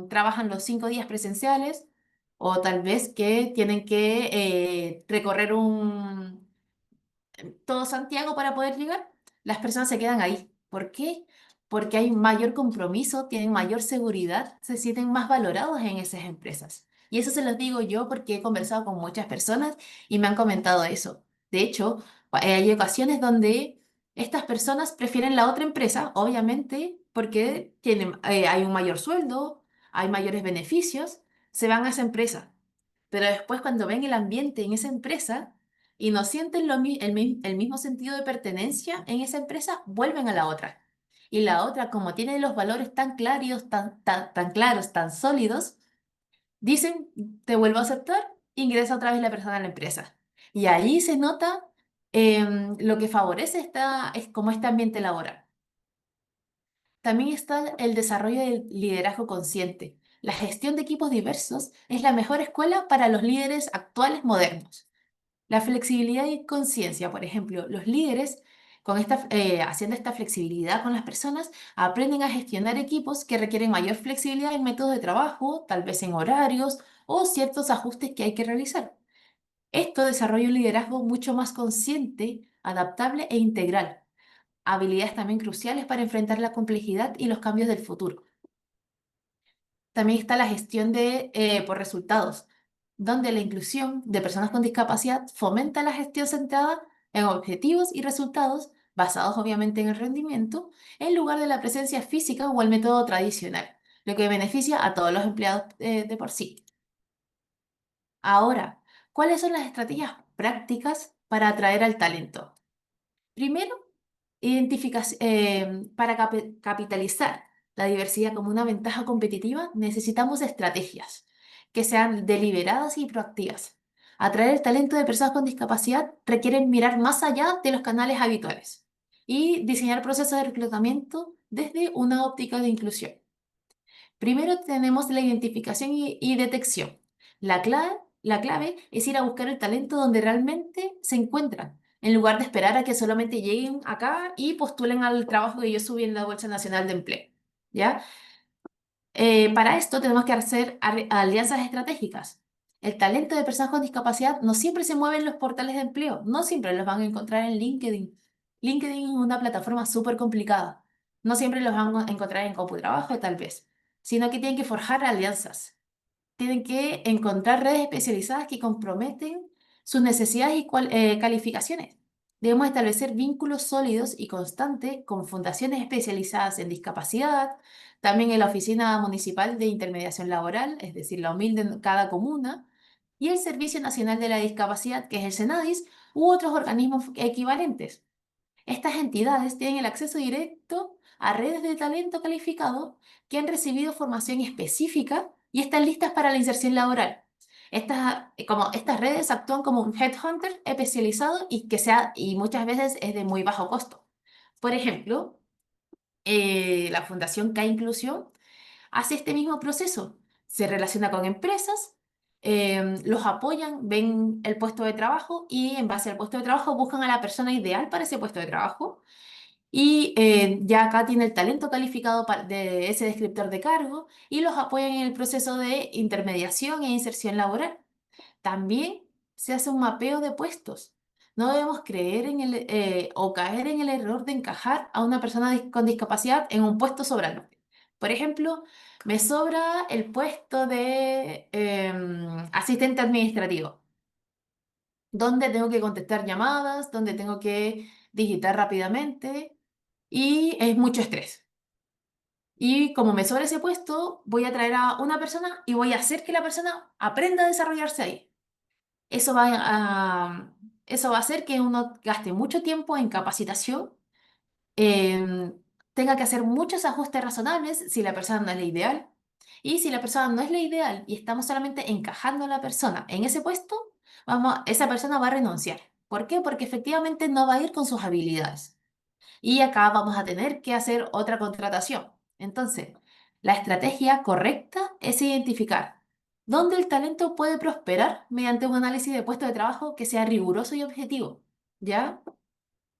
trabajan los 5 días presenciales o tal vez que tienen que recorrer todo Santiago para poder llegar, las personas se quedan ahí. ¿Por qué? Porque hay mayor compromiso, tienen mayor seguridad, se sienten más valorados en esas empresas. Y eso se los digo yo porque he conversado con muchas personas y me han comentado eso. De hecho, hay ocasiones donde Estas personas prefieren la otra empresa, obviamente, porque hay un mayor sueldo, hay mayores beneficios, se van a esa empresa. Pero después cuando ven el ambiente en esa empresa y no sienten el mismo sentido de pertenencia en esa empresa, vuelven a la otra. Y la otra, como tiene los valores tan claros, tan claros, tan sólidos, dicen, te vuelvo a aceptar, ingresa otra vez la persona a la empresa. Y ahí se nota lo que favorece es como este ambiente laboral. También está el desarrollo del liderazgo consciente. La gestión de equipos diversos es la mejor escuela para los líderes actuales modernos. La flexibilidad y conciencia, por ejemplo, los líderes haciendo esta flexibilidad con las personas aprenden a gestionar equipos que requieren mayor flexibilidad en métodos de trabajo, tal vez en horarios o ciertos ajustes que hay que realizar. Esto desarrolla un liderazgo mucho más consciente, adaptable e integral, habilidades también cruciales para enfrentar la complejidad y los cambios del futuro. También está la gestión por resultados, donde la inclusión de personas con discapacidad fomenta la gestión centrada en objetivos y resultados, basados obviamente en el rendimiento, en lugar de la presencia física o el método tradicional, lo que beneficia a todos los empleados de por sí. Ahora, ¿cuáles son las estrategias prácticas para atraer al talento? Primero, para capitalizar la diversidad como una ventaja competitiva, necesitamos estrategias que sean deliberadas y proactivas. Atraer el talento de personas con discapacidad requiere mirar más allá de los canales habituales y diseñar procesos de reclutamiento desde una óptica de inclusión. Primero tenemos la identificación y detección. La clave es ir a buscar el talento donde realmente se encuentran, en lugar de esperar a que solamente lleguen acá y postulen al trabajo que yo subí en la Bolsa Nacional de Empleo. ¿Ya? Para esto tenemos que hacer alianzas estratégicas. El talento de personas con discapacidad no siempre se mueve en los portales de empleo, no siempre los van a encontrar en LinkedIn. LinkedIn es una plataforma súper complicada. No siempre los van a encontrar en CompuTrabajo, tal vez, sino que tienen que forjar alianzas. Tienen que encontrar redes especializadas que comprometen sus necesidades y calificaciones. Debemos establecer vínculos sólidos y constantes con fundaciones especializadas en discapacidad, también en la Oficina Municipal de Intermediación Laboral, es decir, la humilde en cada comuna, y el Servicio Nacional de la Discapacidad, que es el SENADIS, u otros organismos equivalentes. Estas entidades tienen el acceso directo a redes de talento calificado que han recibido formación específica y están listas para la inserción laboral. Estas redes actúan como un headhunter especializado y muchas veces es de muy bajo costo. Por ejemplo, la Fundación K Inclusión hace este mismo proceso. Se relaciona con empresas, los apoyan, ven el puesto de trabajo y en base al puesto de trabajo buscan a la persona ideal para ese puesto de trabajo. Y ya acá tiene el talento calificado de ese descriptor de cargo y los apoyan en el proceso de intermediación e inserción laboral. También se hace un mapeo de puestos. No debemos creer o caer en el error de encajar a una persona con discapacidad en un puesto sobrante. Por ejemplo, me sobra el puesto de asistente administrativo, donde tengo que contestar llamadas, donde tengo que digitar rápidamente y es mucho estrés. Y como me sobra ese puesto, voy a traer a una persona y voy a hacer que la persona aprenda a desarrollarse ahí. Eso va eso va a hacer que uno gaste mucho tiempo en capacitación, em, tenga que hacer muchos ajustes razonables si la persona no es la ideal. Y si la persona no es la ideal y estamos solamente encajando a la persona en ese puesto, esa persona va a renunciar. ¿Por qué? Porque efectivamente no va a ir con sus habilidades. Y acá vamos a tener que hacer otra contratación. Entonces, la estrategia correcta es identificar dónde el talento puede prosperar mediante un análisis de puesto de trabajo que sea riguroso y objetivo. ¿Ya?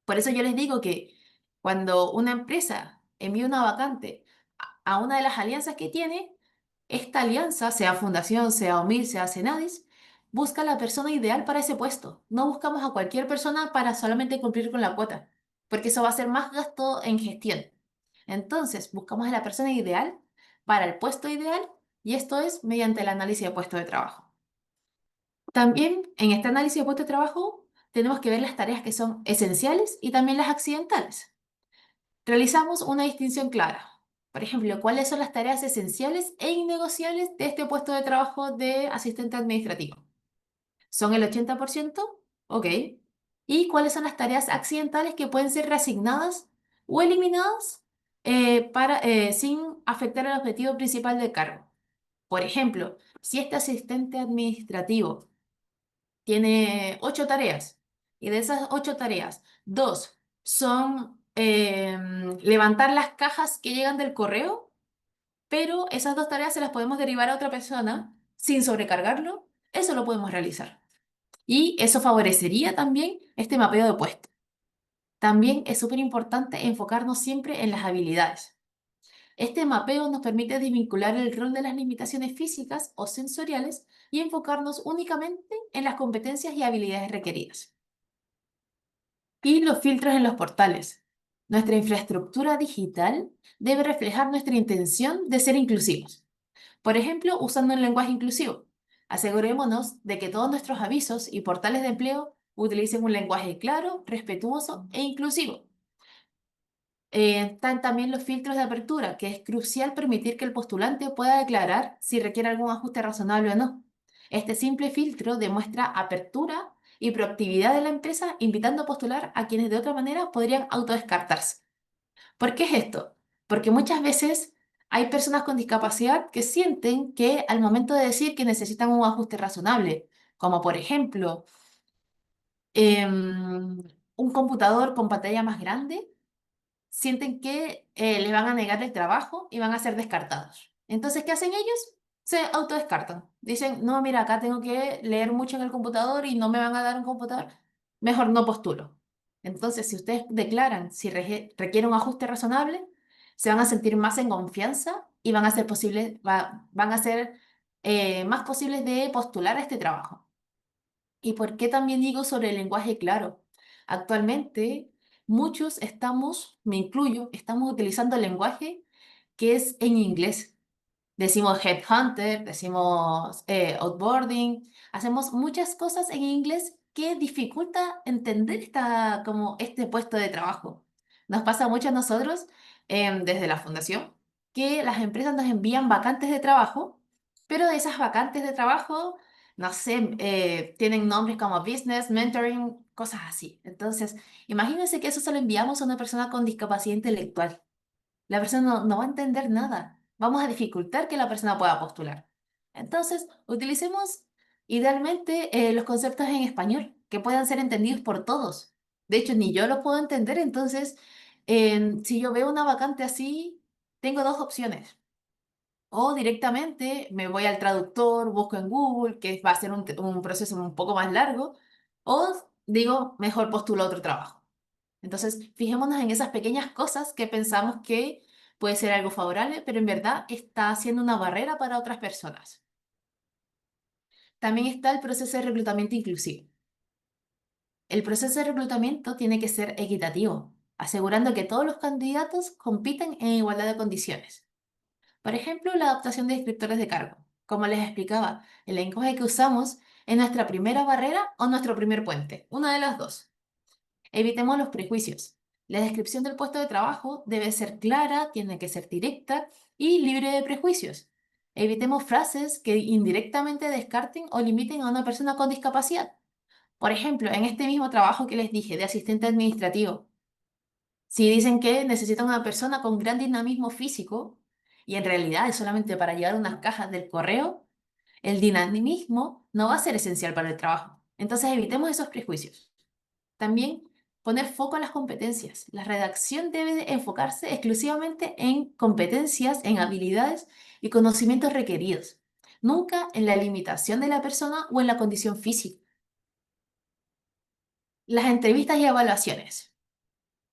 Por eso yo les digo que cuando una empresa envía una vacante a una de las alianzas que tiene, esta alianza, sea Fundación, sea OMIL, sea Senadis, busca la persona ideal para ese puesto. No buscamos a cualquier persona para solamente cumplir con la cuota, porque eso va a ser más gasto en gestión. Entonces, buscamos a la persona ideal para el puesto ideal y esto es mediante el análisis de puesto de trabajo. También en este análisis de puesto de trabajo tenemos que ver las tareas que son esenciales y también las accidentales. Realizamos una distinción clara. Por ejemplo, ¿cuáles son las tareas esenciales e innegociables de este puesto de trabajo de asistente administrativo? ¿Son el 80%? Ok. ¿Y cuáles son las tareas accidentales que pueden ser reasignadas o eliminadas sin afectar el objetivo principal del cargo? Por ejemplo, si este asistente administrativo tiene 8 tareas y de esas 8 tareas, dos son levantar las cajas que llegan del correo, pero esas 2 tareas se las podemos derivar a otra persona sin sobrecargarlo, eso lo podemos realizar. Y eso favorecería también este mapeo de puesto. También es súper importante enfocarnos siempre en las habilidades. Este mapeo nos permite desvincular el rol de las limitaciones físicas o sensoriales y enfocarnos únicamente en las competencias y habilidades requeridas. Y los filtros en los portales. Nuestra infraestructura digital debe reflejar nuestra intención de ser inclusivos. Por ejemplo, usando un lenguaje inclusivo. Asegurémonos de que todos nuestros avisos y portales de empleo utilicen un lenguaje claro, respetuoso e inclusivo. Están también los filtros de apertura, que es crucial permitir que el postulante pueda declarar si requiere algún ajuste razonable o no. Este simple filtro demuestra apertura y proactividad de la empresa, invitando a postular a quienes de otra manera podrían autodescartarse. ¿Por qué es esto? Porque muchas veces hay personas con discapacidad que sienten que al momento de decir que necesitan un ajuste razonable, como por ejemplo un computador con pantalla más grande, sienten que les van a negar el trabajo y van a ser descartados. Entonces, ¿qué hacen ellos? Se autodescartan. Dicen, no, mira, acá tengo que leer mucho en el computador y no me van a dar un computador, mejor no postulo. Entonces, si ustedes declaran si requiere un ajuste razonable, se van a sentir más en confianza y van a ser van a ser más posibles de postular a este trabajo. ¿Y por qué también digo sobre el lenguaje claro? Actualmente, muchos estamos, me incluyo, estamos utilizando el lenguaje que es en inglés. Decimos headhunter, decimos outboarding, hacemos muchas cosas en inglés que dificulta entender como este puesto de trabajo. Nos pasa mucho a nosotros desde la fundación que las empresas nos envían vacantes de trabajo, pero de esas vacantes de trabajo, no sé, tienen nombres como business, mentoring, cosas así. Entonces, imagínense que eso se lo enviamos a una persona con discapacidad intelectual. La persona no va a entender nada. Vamos a dificultar que la persona pueda postular. Entonces, utilicemos idealmente los conceptos en español, que puedan ser entendidos por todos. De hecho, ni yo los puedo entender, entonces, si yo veo una vacante así, tengo dos opciones. O directamente me voy al traductor, busco en Google, que va a ser un proceso un poco más largo, o digo, mejor postulo otro trabajo. Entonces, fijémonos en esas pequeñas cosas que pensamos que puede ser algo favorable, pero en verdad está siendo una barrera para otras personas. También está el proceso de reclutamiento inclusivo. El proceso de reclutamiento tiene que ser equitativo, asegurando que todos los candidatos compiten en igualdad de condiciones. Por ejemplo, la adaptación de descriptores de cargo. Como les explicaba, el lenguaje que usamos es nuestra primera barrera o nuestro primer puente, una de las dos. Evitemos los prejuicios. La descripción del puesto de trabajo debe ser clara, tiene que ser directa y libre de prejuicios. Evitemos frases que indirectamente descarten o limiten a una persona con discapacidad. Por ejemplo, en este mismo trabajo que les dije de asistente administrativo, si dicen que necesitan una persona con gran dinamismo físico y en realidad es solamente para llevar unas cajas del correo, el dinamismo no va a ser esencial para el trabajo. Entonces evitemos esos prejuicios. También poner foco en las competencias. La redacción debe de enfocarse exclusivamente en competencias, en habilidades y conocimientos requeridos, nunca en la limitación de la persona o en la condición física. Las entrevistas y evaluaciones.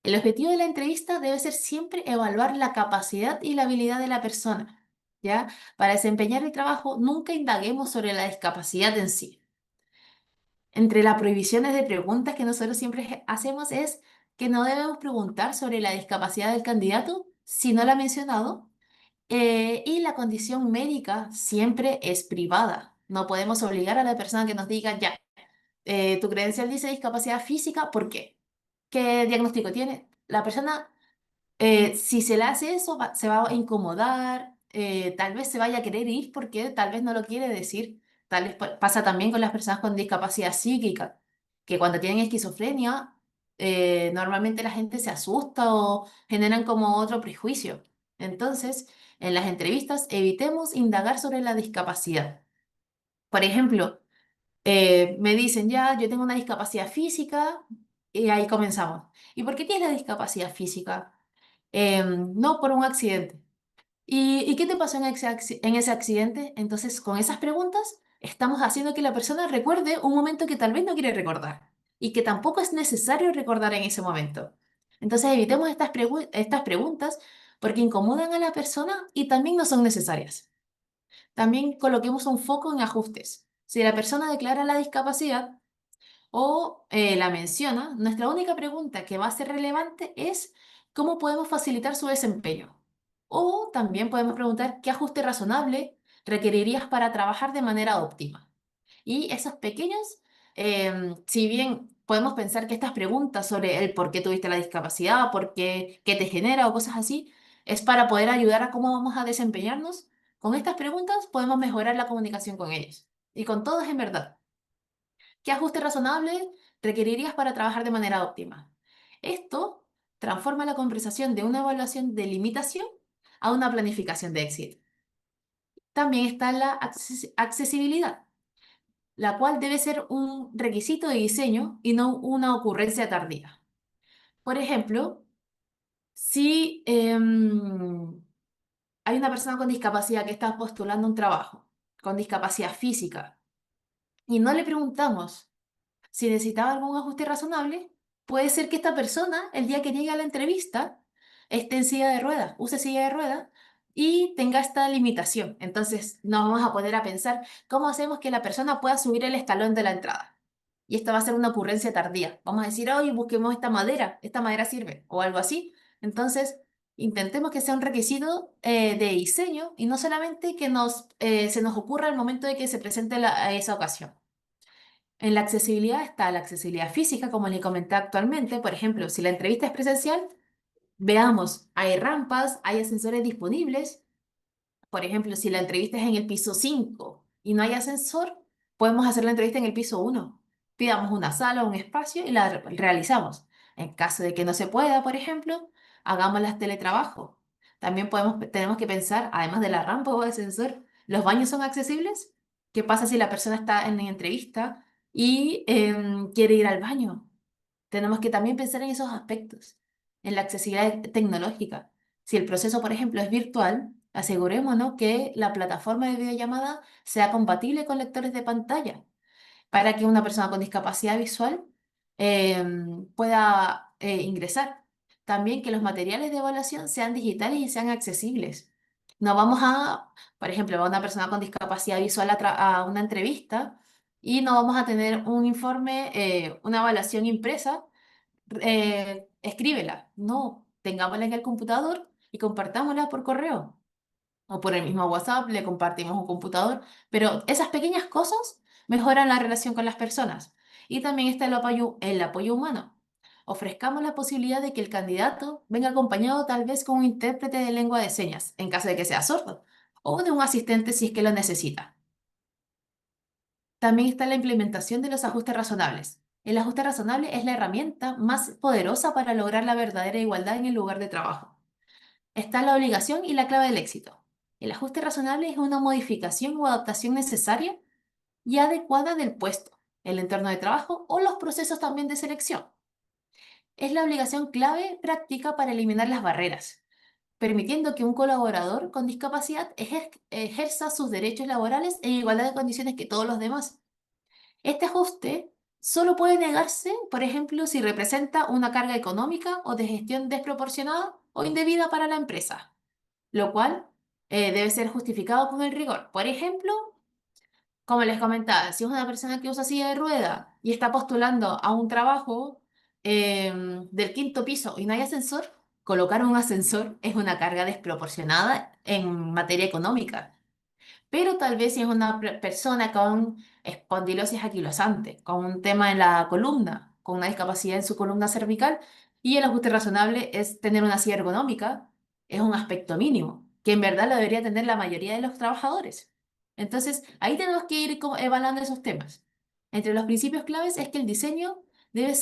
El objetivo de la entrevista debe ser siempre evaluar la capacidad y la habilidad de la persona, ¿ya? Para desempeñar el trabajo, nunca indaguemos sobre la discapacidad en sí. Entre las prohibiciones de preguntas que nosotros siempre hacemos es que no debemos preguntar sobre la discapacidad del candidato si no la ha mencionado, y la condición médica siempre es privada. No podemos obligar a la persona que nos diga ya. tu credencial dice discapacidad física, ¿por qué? ¿Qué diagnóstico tiene? La persona, si se le hace eso, se va a incomodar, tal vez se vaya a querer ir porque tal vez no lo quiere decir. Tal vez pasa también con las personas con discapacidad psíquica, que cuando tienen esquizofrenia, normalmente la gente se asusta o generan como otro prejuicio. Entonces, en las entrevistas, evitemos indagar sobre la discapacidad. Por ejemplo, me dicen, ya, yo tengo una discapacidad física y ahí comenzamos. ¿Y por qué tienes la discapacidad física? No, por un accidente. ¿Y qué te pasó en en ese accidente? Entonces, con esas preguntas, estamos haciendo que la persona recuerde un momento que tal vez no quiere recordar y que tampoco es necesario recordar en ese momento. Entonces, evitemos estas preguntas porque incomodan a la persona y también no son necesarias. También coloquemos un foco en ajustes. Si la persona declara la discapacidad, o la menciona, nuestra única pregunta que va a ser relevante es cómo podemos facilitar su desempeño. O también podemos preguntar qué ajuste razonable requerirías para trabajar de manera óptima. Y esos pequeños, si bien podemos pensar que estas preguntas sobre el por qué tuviste la discapacidad, qué te genera o cosas así, es para poder ayudar a cómo vamos a desempeñarnos, con estas preguntas podemos mejorar la comunicación con ellos. Y con todos en verdad. ¿Qué ajuste razonable requerirías para trabajar de manera óptima? Esto transforma la conversación de una evaluación de limitación a una planificación de éxito. También está la accesibilidad, la cual debe ser un requisito de diseño y no una ocurrencia tardía. Por ejemplo, si hay una persona con discapacidad que está postulando un trabajo, con discapacidad física, y no le preguntamos si necesitaba algún ajuste razonable, puede ser que esta persona, el día que llegue a la entrevista, esté en silla de ruedas, use silla de ruedas y tenga esta limitación. Entonces, nos vamos a poner a pensar cómo hacemos que la persona pueda subir el escalón de la entrada. Y esta va a ser una ocurrencia tardía. Vamos a decir, hoy busquemos esta madera sirve, o algo así. Entonces, intentemos que sea un requisito de diseño y no solamente que se nos ocurra al momento de que se presente esa ocasión. En la accesibilidad está la accesibilidad física, como les comenté actualmente. Por ejemplo, si la entrevista es presencial, veamos, hay rampas, hay ascensores disponibles. Por ejemplo, si la entrevista es en el piso 5 y no hay ascensor, podemos hacer la entrevista en el piso 1. Pidamos una sala o un espacio y la realizamos. En caso de que no se pueda, por ejemplo, hagámoslas teletrabajo. También tenemos que pensar, además de la rampa o ascensor, ¿los baños son accesibles? ¿Qué pasa si la persona está en la entrevista y quiere ir al baño? Tenemos que también pensar en esos aspectos, en la accesibilidad tecnológica. Si el proceso, por ejemplo, es virtual, asegurémonos que la plataforma de videollamada sea compatible con lectores de pantalla para que una persona con discapacidad visual pueda ingresar. También que los materiales de evaluación sean digitales y sean accesibles. No vamos a, por ejemplo, va una persona con discapacidad visual a una entrevista y no vamos a tener un informe, una evaluación impresa, escríbela. No, tengámosla en el computador y compartámosla por correo o por el mismo WhatsApp, le compartimos un computador, pero esas pequeñas cosas mejoran la relación con las personas. Y también está el apoyo humano. Ofrezcamos la posibilidad de que el candidato venga acompañado tal vez con un intérprete de lengua de señas, en caso de que sea sordo, o de un asistente si es que lo necesita. También está la implementación de los ajustes razonables. El ajuste razonable es la herramienta más poderosa para lograr la verdadera igualdad en el lugar de trabajo. Está la obligación y la clave del éxito. El ajuste razonable es una modificación o adaptación necesaria y adecuada del puesto, el entorno de trabajo o los procesos también de selección. Es la obligación clave práctica para eliminar las barreras, permitiendo que un colaborador con discapacidad ejerza sus derechos laborales en igualdad de condiciones que todos los demás. Este ajuste solo puede negarse, por ejemplo, si representa una carga económica o de gestión desproporcionada o indebida para la empresa, lo cual debe ser justificado con el rigor. Por ejemplo, como les comentaba, si es una persona que usa silla de rueda y está postulando a un trabajo del quinto piso y no hay ascensor, colocar un ascensor es una carga desproporcionada en materia económica. Pero tal vez si es una persona con espondilosis anquilosante, con un tema en la columna, con una discapacidad en su columna cervical, y el ajuste razonable es tener una silla ergonómica, es un aspecto mínimo, que en verdad lo debería tener la mayoría de los trabajadores. Entonces, ahí tenemos que ir evaluando esos temas. Entre los principios claves es que el diseño debe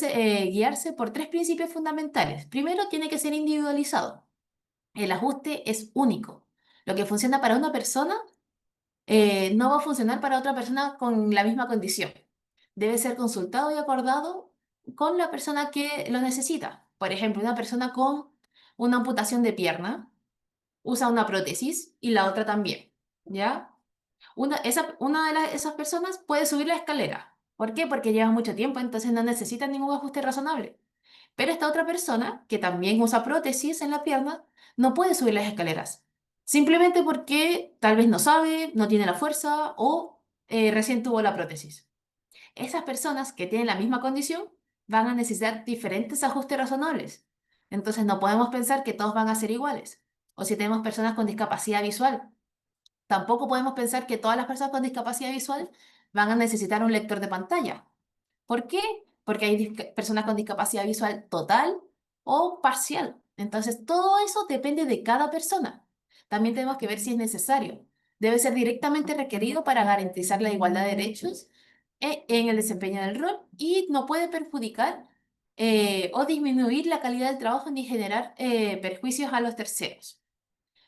guiarse por tres principios fundamentales. Primero, tiene que ser individualizado. El ajuste es único. Lo que funciona para una persona no va a funcionar para otra persona con la misma condición. Debe ser consultado y acordado con la persona que lo necesita. Por ejemplo, una persona con una amputación de pierna usa una prótesis y la otra también, ¿ya? Una de esas personas puede subir la escalera. ¿Por qué? Porque lleva mucho tiempo, entonces no necesita ningún ajuste razonable. Pero esta otra persona, que también usa prótesis en la pierna, no puede subir las escaleras. Simplemente porque tal vez no sabe, no tiene la fuerza o recién tuvo la prótesis. Esas personas que tienen la misma condición van a necesitar diferentes ajustes razonables. Entonces no podemos pensar que todos van a ser iguales. O si tenemos personas con discapacidad visual, tampoco podemos pensar que todas las personas con discapacidad visual van a necesitar un lector de pantalla. ¿Por qué? Porque hay personas con discapacidad visual total o parcial. Entonces, todo eso depende de cada persona. También tenemos que ver si es necesario. Debe ser directamente requerido para garantizar la igualdad de derechos en el desempeño del rol y no puede perjudicar o disminuir la calidad del trabajo ni generar perjuicios a los terceros.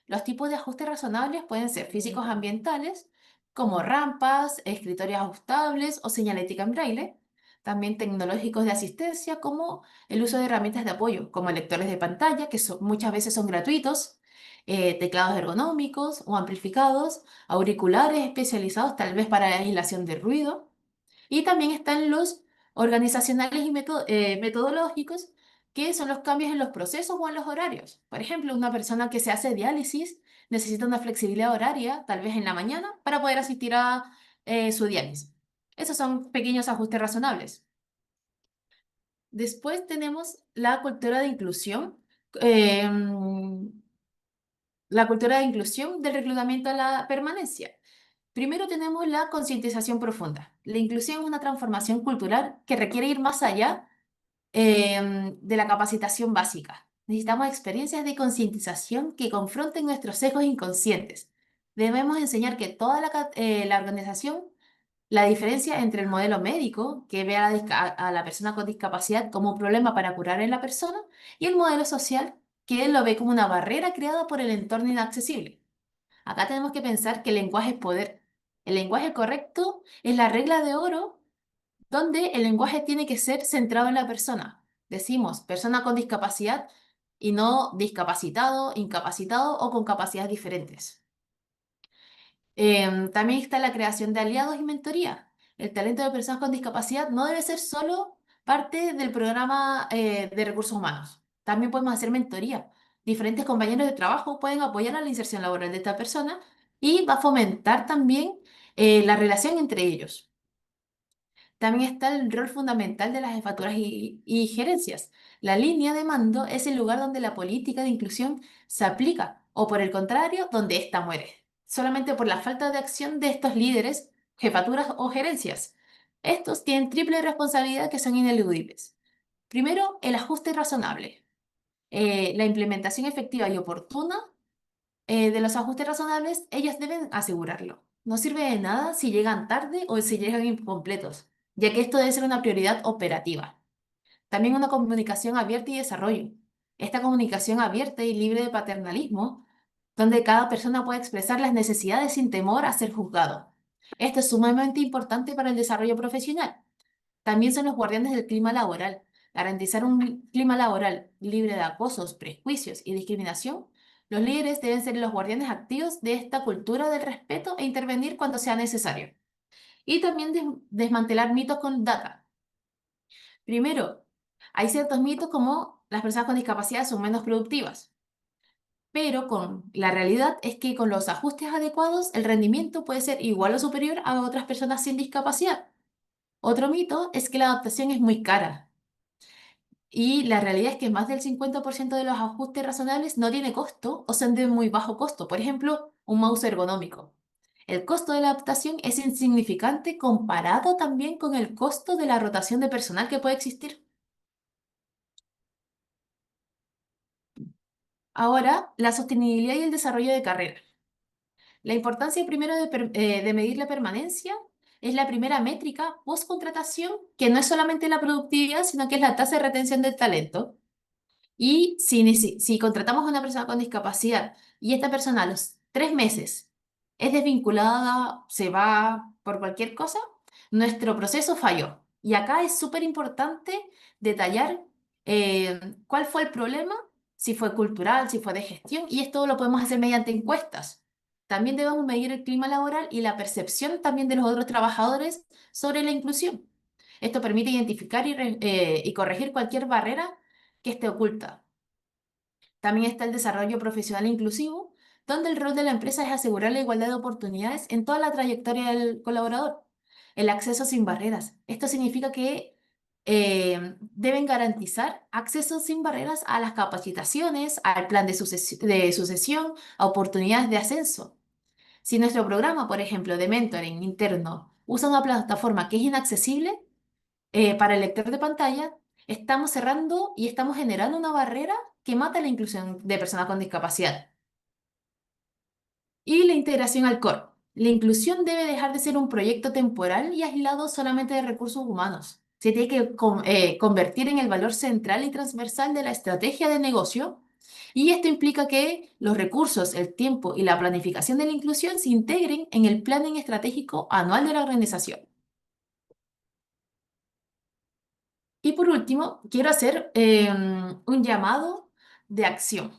Los tipos de ajustes razonables pueden ser físicos ambientales, como rampas, escritorios ajustables o señalética en braille. También tecnológicos de asistencia, como el uso de herramientas de apoyo, como lectores de pantalla, que muchas veces son gratuitos, teclados ergonómicos o amplificados, auriculares especializados tal vez para la aislación de ruido. Y también están los organizacionales y metodológicos, que son los cambios en los procesos o en los horarios. Por ejemplo, una persona que se hace diálisis necesita una flexibilidad horaria, tal vez en la mañana, para poder asistir a su diálisis. Esos son pequeños ajustes razonables. Después tenemos la cultura de inclusión del reclutamiento a la permanencia. Primero tenemos la concientización profunda. La inclusión es una transformación cultural que requiere ir más allá de la capacitación básica. Necesitamos experiencias de concientización que confronten nuestros sesgos inconscientes. Debemos enseñar que toda la organización, la diferencia entre el modelo médico, que ve a la persona con discapacidad como un problema para curar en la persona, y el modelo social, que lo ve como una barrera creada por el entorno inaccesible. Acá tenemos que pensar que el lenguaje es poder. El lenguaje correcto es la regla de oro donde el lenguaje tiene que ser centrado en la persona. Decimos persona con discapacidad y no discapacitado, incapacitado o con capacidades diferentes. También está la creación de aliados y mentoría. El talento de personas con discapacidad no debe ser solo parte del programa de recursos humanos. También podemos hacer mentoría. Diferentes compañeros de trabajo pueden apoyar a la inserción laboral de esta persona y va a fomentar también la relación entre ellos. También está el rol fundamental de las jefaturas y gerencias. La línea de mando es el lugar donde la política de inclusión se aplica, o por el contrario, donde ésta muere, solamente por la falta de acción de estos líderes, jefaturas o gerencias. Estos tienen triple responsabilidad que son ineludibles. Primero, el ajuste razonable. La implementación efectiva y oportuna de los ajustes razonables, ellos deben asegurarlo. No sirve de nada si llegan tarde o si llegan incompletos, ya que esto debe ser una prioridad operativa. También una comunicación abierta y desarrollo. Esta comunicación abierta y libre de paternalismo, donde cada persona puede expresar las necesidades sin temor a ser juzgado. Esto es sumamente importante para el desarrollo profesional. También son los guardianes del clima laboral. Garantizar un clima laboral libre de acosos, prejuicios y discriminación. Los líderes deben ser los guardianes activos de esta cultura del respeto e intervenir cuando sea necesario. Y también desmantelar mitos con data. Primero, hay ciertos mitos como las personas con discapacidad son menos productivas, pero la realidad es que con los ajustes adecuados el rendimiento puede ser igual o superior a otras personas sin discapacidad. Otro mito es que la adaptación es muy cara. Y la realidad es que más del 50% de los ajustes razonables no tiene costo o son de muy bajo costo. Por ejemplo, un mouse ergonómico. El costo de la adaptación es insignificante comparado también con el costo de la rotación de personal que puede existir. Ahora, la sostenibilidad y el desarrollo de carrera. La importancia primero de medir la permanencia es la primera métrica post-contratación, que no es solamente la productividad, sino que es la tasa de retención del talento. Y si contratamos a una persona con discapacidad y esta persona a los 3 meses es desvinculada, se va por cualquier cosa, nuestro proceso falló. Y acá es súper importante detallar cuál fue el problema, si fue cultural, si fue de gestión, y esto lo podemos hacer mediante encuestas. También debemos medir el clima laboral y la percepción también de los otros trabajadores sobre la inclusión. Esto permite identificar y corregir cualquier barrera que esté oculta. También está el desarrollo profesional inclusivo, donde el rol de la empresa es asegurar la igualdad de oportunidades en toda la trayectoria del colaborador. El acceso sin barreras. Esto significa que deben garantizar acceso sin barreras a las capacitaciones, al plan de sucesión, a oportunidades de ascenso. Si nuestro programa, por ejemplo, de mentoring interno usa una plataforma que es inaccesible, para el lector de pantalla, estamos cerrando y estamos generando una barrera que mata la inclusión de personas con discapacidad. Y la integración al core. La inclusión debe dejar de ser un proyecto temporal y aislado solamente de recursos humanos. Se tiene que convertir en el valor central y transversal de la estrategia de negocio. Y esto implica que los recursos, el tiempo y la planificación de la inclusión se integren en el planning estratégico anual de la organización. Y por último, quiero hacer un llamado de acción.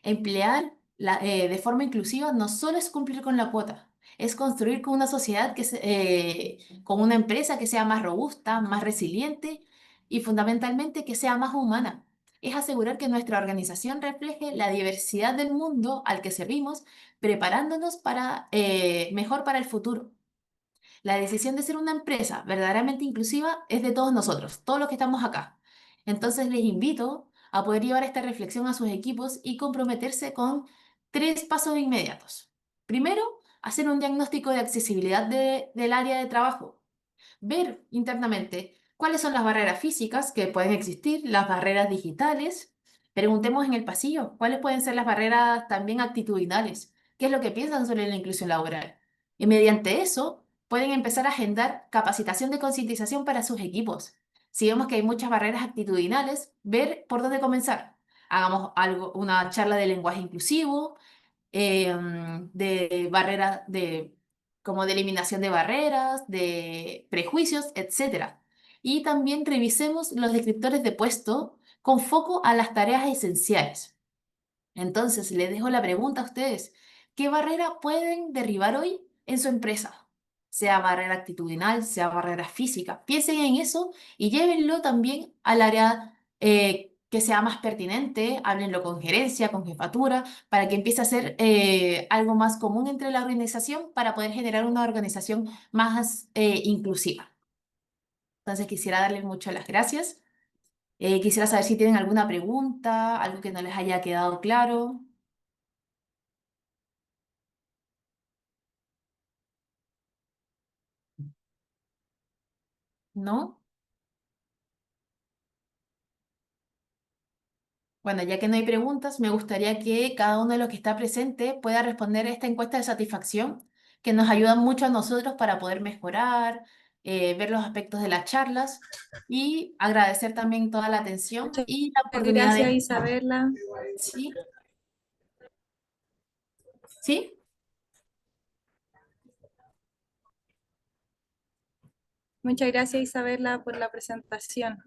Emplear de forma inclusiva no solo es cumplir con la cuota, es construir con una sociedad con una empresa que sea más robusta, más resiliente y fundamentalmente que sea más humana. Es asegurar que nuestra organización refleje la diversidad del mundo al que servimos, preparándonos mejor para el futuro. La decisión de ser una empresa verdaderamente inclusiva es de todos nosotros, todos los que estamos acá. Entonces les invito a poder llevar esta reflexión a sus equipos y comprometerse con 3 pasos inmediatos. Primero, hacer un diagnóstico de accesibilidad del área de trabajo. Ver internamente cuáles son las barreras físicas que pueden existir, las barreras digitales. Preguntemos en el pasillo cuáles pueden ser las barreras también actitudinales. ¿Qué es lo que piensan sobre la inclusión laboral? Y mediante eso pueden empezar a agendar capacitación de concientización para sus equipos. Si vemos que hay muchas barreras actitudinales, ver por dónde comenzar. Hagamos una charla de lenguaje inclusivo, de barreras, como de eliminación de barreras, de prejuicios, etcétera. Y también revisemos los descriptores de puesto con foco a las tareas esenciales. Entonces, les dejo la pregunta a ustedes. ¿Qué barrera pueden derribar hoy en su empresa? Sea barrera actitudinal, sea barrera física. Piensen en eso y llévenlo también al área que sea más pertinente. Háblenlo con gerencia, con jefatura, para que empiece a ser algo más común entre la organización para poder generar una organización más inclusiva. Entonces, quisiera darles muchas las gracias. Quisiera saber si tienen alguna pregunta, algo que no les haya quedado claro. ¿No? Bueno, ya que no hay preguntas, me gustaría que cada uno de los que está presente pueda responder a esta encuesta de satisfacción, que nos ayuda mucho a nosotros para poder mejorar, ver los aspectos de las charlas y agradecer también toda la atención Muchas y la oportunidad de gracias, escuchar. Isabela. ¿Sí? ¿Sí? Muchas gracias, Isabela, por la presentación.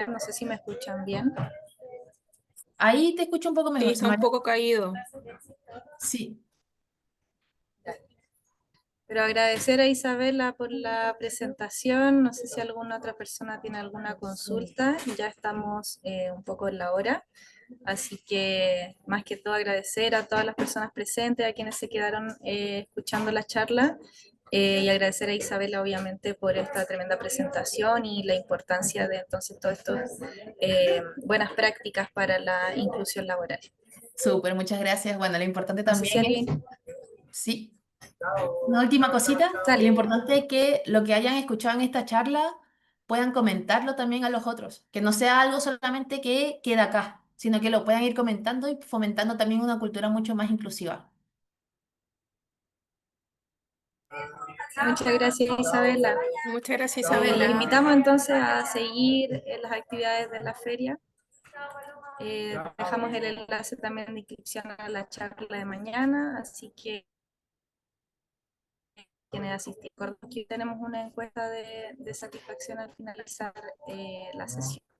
No sé si me escuchan bien. Ahí te escucho un poco Sí, mejor, está un Samara. poco caído. Sí. Pero agradecer a Isabela por la presentación. No sé si alguna otra persona tiene alguna consulta. Ya estamos un poco en la hora. Así que más que todo agradecer a todas las personas presentes, a quienes se quedaron escuchando la charla y agradecer a Isabela obviamente por esta tremenda presentación y la importancia de entonces todas estas buenas prácticas para la inclusión laboral. Súper, muchas gracias. Bueno, lo importante No sé también si es, alguien... sí, una última cosita, lo Sale. importante es que lo que hayan escuchado en esta charla puedan comentarlo también a los otros, que no sea algo solamente que queda acá, sino que lo puedan ir comentando y fomentando también una cultura mucho más inclusiva. Muchas gracias, Isabela. Muchas gracias, Los Isabela. invitamos entonces a seguir las actividades de la feria. Dejamos el enlace también de inscripción a la charla de mañana, así que quienes asistir. Recuerden que tenemos una encuesta de satisfacción al finalizar la sesión.